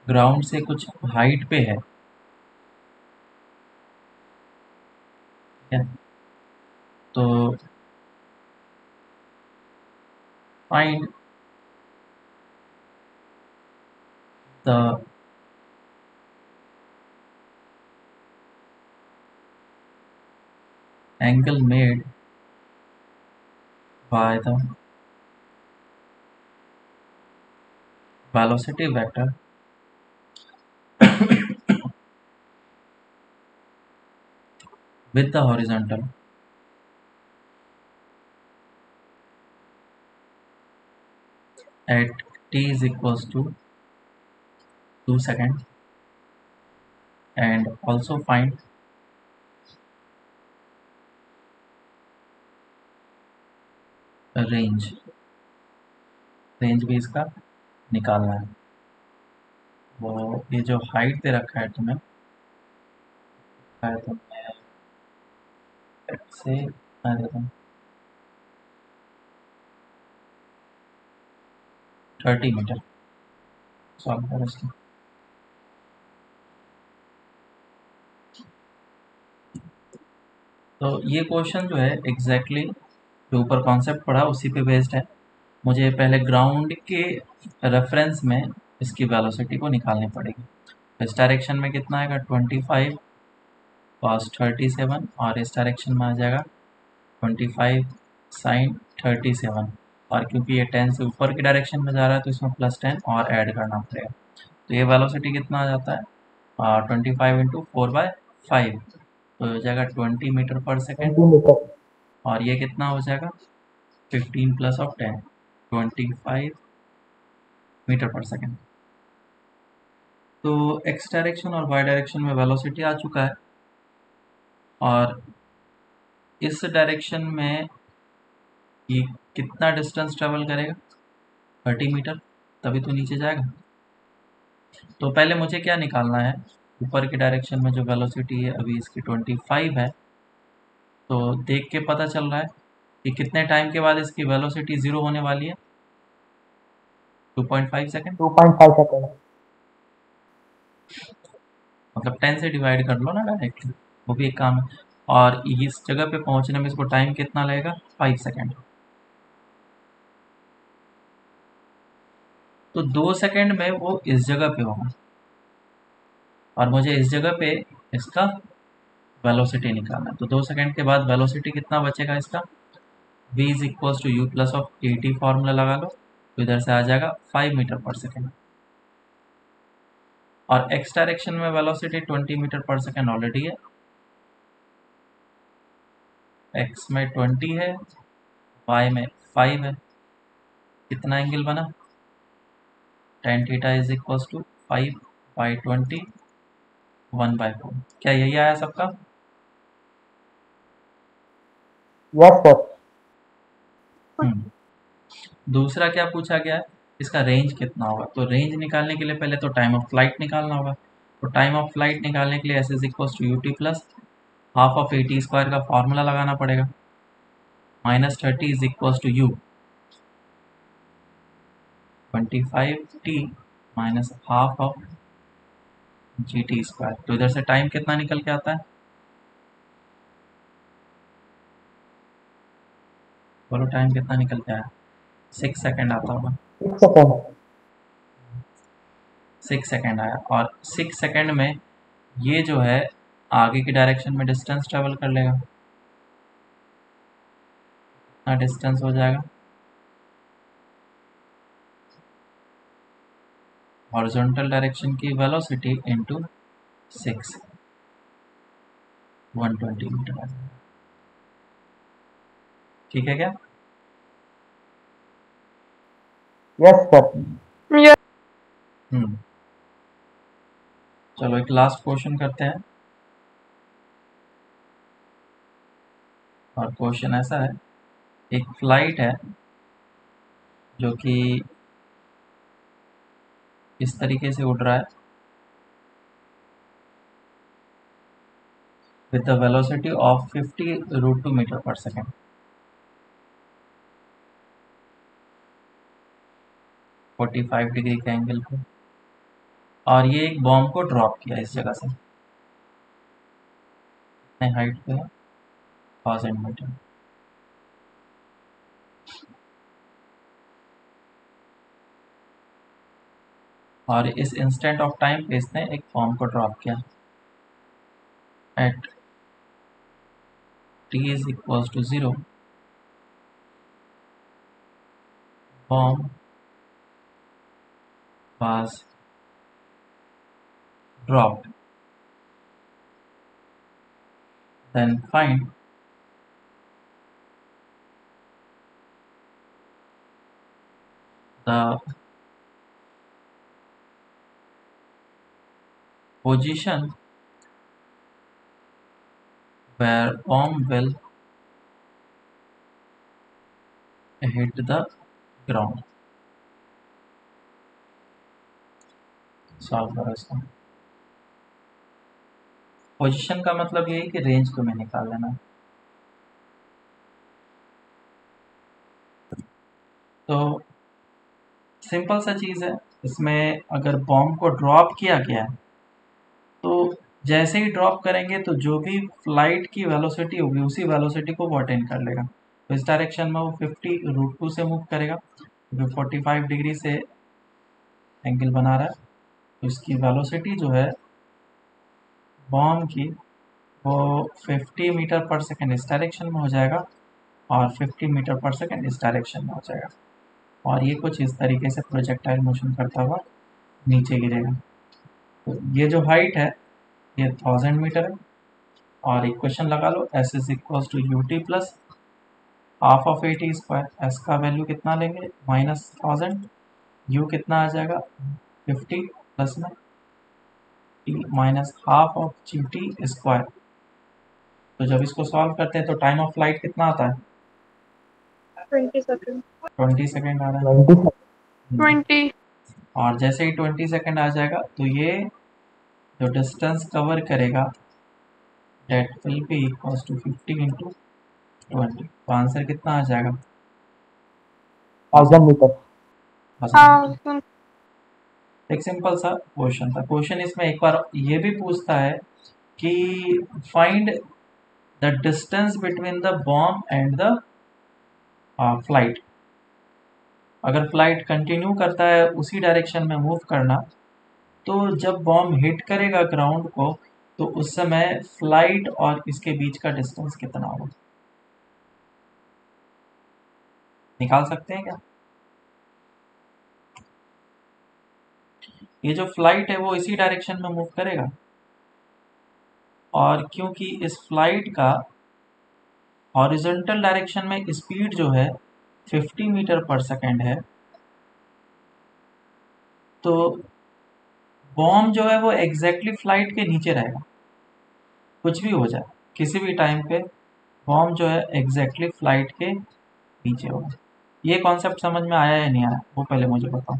Speaker 1: ग्राउंड से कुछ हाइट पे है, ठीक है, तो find the angle made by the velocity vector with the horizontal at t is equals to 2 seconds, and also find range भी इसका निकालना है। वो ये जो हाइट दे रखा है तुम्हें, तो मैं से मैं देता हूँ 30 मीटर। सॉल्व करो इसको। तो ये क्वेश्चन जो है एग्जैक्टली जो ऊपर कॉन्सेप्ट पढ़ा उसी पे बेस्ड है। मुझे पहले ग्राउंड के रेफरेंस में इसकी वेलोसिटी को निकालनी पड़ेगी। इस डायरेक्शन में कितना आएगा 25 cos 37, और इस डायरेक्शन में आ जाएगा 25 sin 37, और क्योंकि ये 10 से ऊपर की डायरेक्शन में जा रहा है तो इसमें +10 और ऐड करना पड़ेगा। तो ये वेलोसिटी कितना आ जाता है 25 इंटू 4/5, तो हो जाएगा 20 मीटर पर सेकेंड,
Speaker 4: 20 मीटर।
Speaker 1: और ये कितना हो जाएगा 15 प्लस ऑफ 10 25 मीटर पर सेकेंड। तो एक्स डायरेक्शन और वाई डायरेक्शन में वेलोसिटी आ चुका है, और इस डायरेक्शन में ये कितना डिस्टेंस ट्रेवल करेगा 30 मीटर, तभी तो नीचे जाएगा। तो पहले मुझे क्या निकालना है, ऊपर की डायरेक्शन में जो वेलोसिटी है अभी इसकी 25 है, तो देख के पता चल रहा है कि कितने टाइम के बाद इसकी वेलोसिटी 0 होने वाली है 2.5 सेकेंड।
Speaker 4: 2.5 सेकेंड।
Speaker 1: मतलब 10 से डिवाइड कर लो ना डायरेक्टली, वो भी एक काम है। और इस जगह पे पहुंचने में इसको टाइम कितना लगेगा 5 सेकेंड। तो 2 सेकेंड में वो इस जगह पे होगा, और मुझे इस जगह पे इसका वेलोसिटी निकालना है। तो 2 सेकेंड के बाद वेलोसिटी कितना बचेगा इसका, v is equals to u plus of at formula लगा लो, तो इधर से आ जाएगा 5 मीटर पर सेकेंड। और x डायरेक्शन में वेलोसिटी 20 मीटर पर सेकेंड ऑलरेडी है, x में 20 है, y में 5 है। कितना एंगल बना tan theta is equals to 5/20 1/4। क्या यही आया सबका?
Speaker 4: Yes sir.
Speaker 1: दूसरा क्या पूछा गया है, इसका रेंज कितना होगा। तो रेंज निकालने के लिए पहले तो टाइम ऑफ फ्लाइट निकालना होगा। तो टाइम ऑफ फ्लाइट निकालने के लिए s is equals to ut plus half of at² का फॉर्मूला लगाना पड़ेगा। -30 is equals to u 25t minus half of gt²। तो इधर से टाइम कितना निकल के आता है, बोलो टाइम कितना निकल के आया? 6 सेकेंड आता होगा।
Speaker 4: 6 सेकेंड।
Speaker 1: 6 सेकेंड आया, और 6 सेकेंड में ये जो है आगे की डायरेक्शन में डिस्टेंस ट्रेवल कर लेगा। कितना डिस्टेंस हो जाएगा, हॉरिजॉन्टल डायरेक्शन की वेलोसिटी इंटू 6 120 मीटर आ जाएगा। ठीक है क्या?
Speaker 4: Yes sir.
Speaker 2: यस।
Speaker 1: चलो एक लास्ट क्वेश्चन करते हैं। और क्वेश्चन ऐसा है, एक फ्लाइट है जो कि इस तरीके से उड़ रहा है with the velocity of 50 √2 metre पर सेकेंड। फोर्टी 45 डिग्री के एंगल पे, और ये एक बॉम्ब को ड्रॉप किया इस जगह से, हाइट पे है 1000 मीटर। और इस इंस्टेंट ऑफ टाइम पे इसने एक बॉम्ब को ड्रॉप किया eight t is equals to 0, bomb was dropped. Then find the position where bomb will hit the ground. Solve करो इसको। पोजीशन का मतलब ये है कि रेंज तुम्हें निकाल लेना। तो सिंपल सा चीज़ है, इसमें अगर बॉम्ब को ड्रॉप किया गया है तो जैसे ही ड्रॉप करेंगे तो जो भी फ्लाइट की वेलोसिटी होगी उसी वेलोसिटी को वो अटेन कर लेगा। तो इस डायरेक्शन में वो 50 √2 से मूव करेगा, क्योंकि 45 डिग्री से एंगल बना रहा है। तो इसकी वेलोसिटी जो है बॉम्ब की वो 50 मीटर पर सेकेंड इस डायरेक्शन में हो जाएगा और 50 मीटर पर सेकेंड इस डायरेक्शन में हो जाएगा, और ये कुछ इस तरीके से प्रोजेक्टाइल मोशन करता हुआ नीचे गिरेगा। तो ये जो हाइट है ये 1000 मीटर है, और इक्वेशन लगा लो s is equals to u t plus half of 80 square. S का वैल्यू कितना लेंगे -1000, यू कितना आ जाएगा 50 प्लस में T minus half of ji t square. तो जब इसको सॉल्व करते हैं तो टाइम ऑफ फ्लाइट कितना आता है
Speaker 2: 20 सेकंड
Speaker 1: 20 सेकेंड आ रहा है।
Speaker 2: 20
Speaker 1: और जैसे ही 20 सेकेंड आ जाएगा तो ये जो डिस्टेंस कवर करेगा that will be equals to 50 into 20। तो आंसर कितना आ जाएगा
Speaker 4: 1000 मीटर।
Speaker 1: 1000 मीटर।
Speaker 2: हाँ
Speaker 1: एक सिंपल सा क्वेश्चन था। क्वेश्चन इसमें एक बार ये भी पूछता है कि find the distance between the bomb and the flight. अगर फ्लाइट कंटिन्यू करता है उसी डायरेक्शन में मूव करना, तो जब बॉम्ब हिट करेगा ग्राउंड को तो उस समय फ्लाइट और इसके बीच का डिस्टेंस कितना होगा, निकाल सकते हैं क्या? ये जो फ्लाइट है वो इसी डायरेक्शन में मूव करेगा, और क्योंकि इस फ्लाइट का हॉरिजॉन्टल डायरेक्शन में स्पीड जो है 50 मीटर पर सेकेंड है, तो बॉम्ब जो है वो एग्जैक्टली फ्लाइट के नीचे रहेगा। कुछ भी हो जाए किसी भी टाइम पे बॉम्ब जो है एग्जैक्टली फ्लाइट के नीचे होगा। ये कॉन्सेप्ट समझ में आया या नहीं आया वो पहले मुझे बताओ।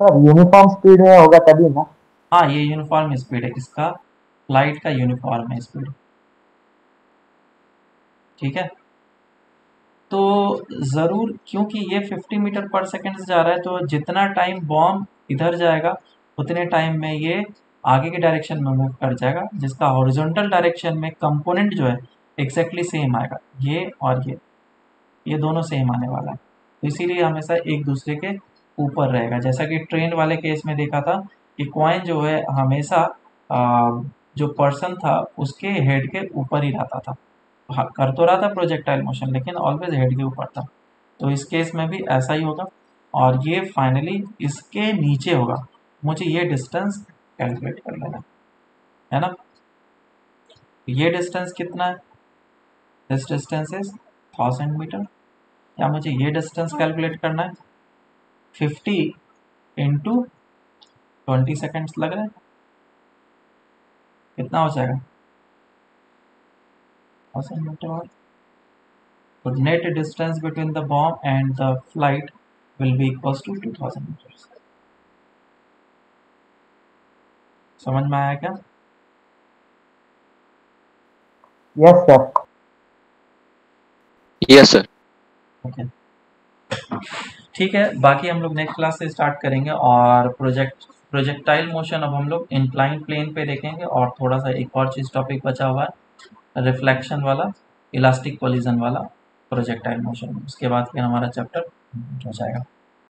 Speaker 4: सर यूनिफॉर्म स्पीड में होगा तभी ना।
Speaker 1: हाँ, ये यूनिफॉर्म स्पीड है, इसका फ्लाइट का यूनिफॉर्म है स्पीड। ठीक है, तो ज़रूर क्योंकि ये 50 मीटर पर सेकेंड से जा रहा है, तो जितना टाइम बॉम्ब इधर जाएगा उतने टाइम में ये आगे के डायरेक्शन में मूव कर जाएगा, जिसका हॉरिजॉन्टल डायरेक्शन में कंपोनेंट जो है एग्जैक्टली सेम आएगा। ये और ये दोनों सेम आने वाला है, तो इसीलिए हमेशा एक दूसरे के ऊपर रहेगा। जैसा कि ट्रेन वाले केस में देखा था कि कॉइन जो है हमेशा जो पर्सन था उसके हेड के ऊपर ही रहता था। हाँ, कर तो रहा था प्रोजेक्टाइल मोशन लेकिन ऑलवेज हेड के ऊपर था। तो इस केस में भी ऐसा ही होगा, और ये फाइनली इसके नीचे होगा। मुझे ये डिस्टेंस कैलकुलेट कर लेना है ना। ये डिस्टेंस कितना है, दिस डिस्टेंस इज 1000 मीटर। या मुझे ये डिस्टेंस कैलकुलेट करना है 50 इंटू 20 सेकेंड्स लग रहे हैं, कितना हो जाएगा 1000 मीटर। और तो net distance between the bomb and the flight will be equals to 2000 metres. समझ में आया क्या?
Speaker 4: Yes sir.
Speaker 3: Yes sir.
Speaker 1: Okay ठीक है, बाकी हम लोग नेक्स्ट क्लास से स्टार्ट करेंगे। और प्रोजेक्टाइल मोशन अब हम लोग इंक्लाइन प्लेन पे देखेंगे। और थोड़ा सा एक और चीज़ टॉपिक बचा हुआ है, रिफ्लेक्शन वाला, इलास्टिक कोलिजन वाला प्रोजेक्टाइल मोशन। उसके बाद फिर हमारा चैप्टर हो जाएगा।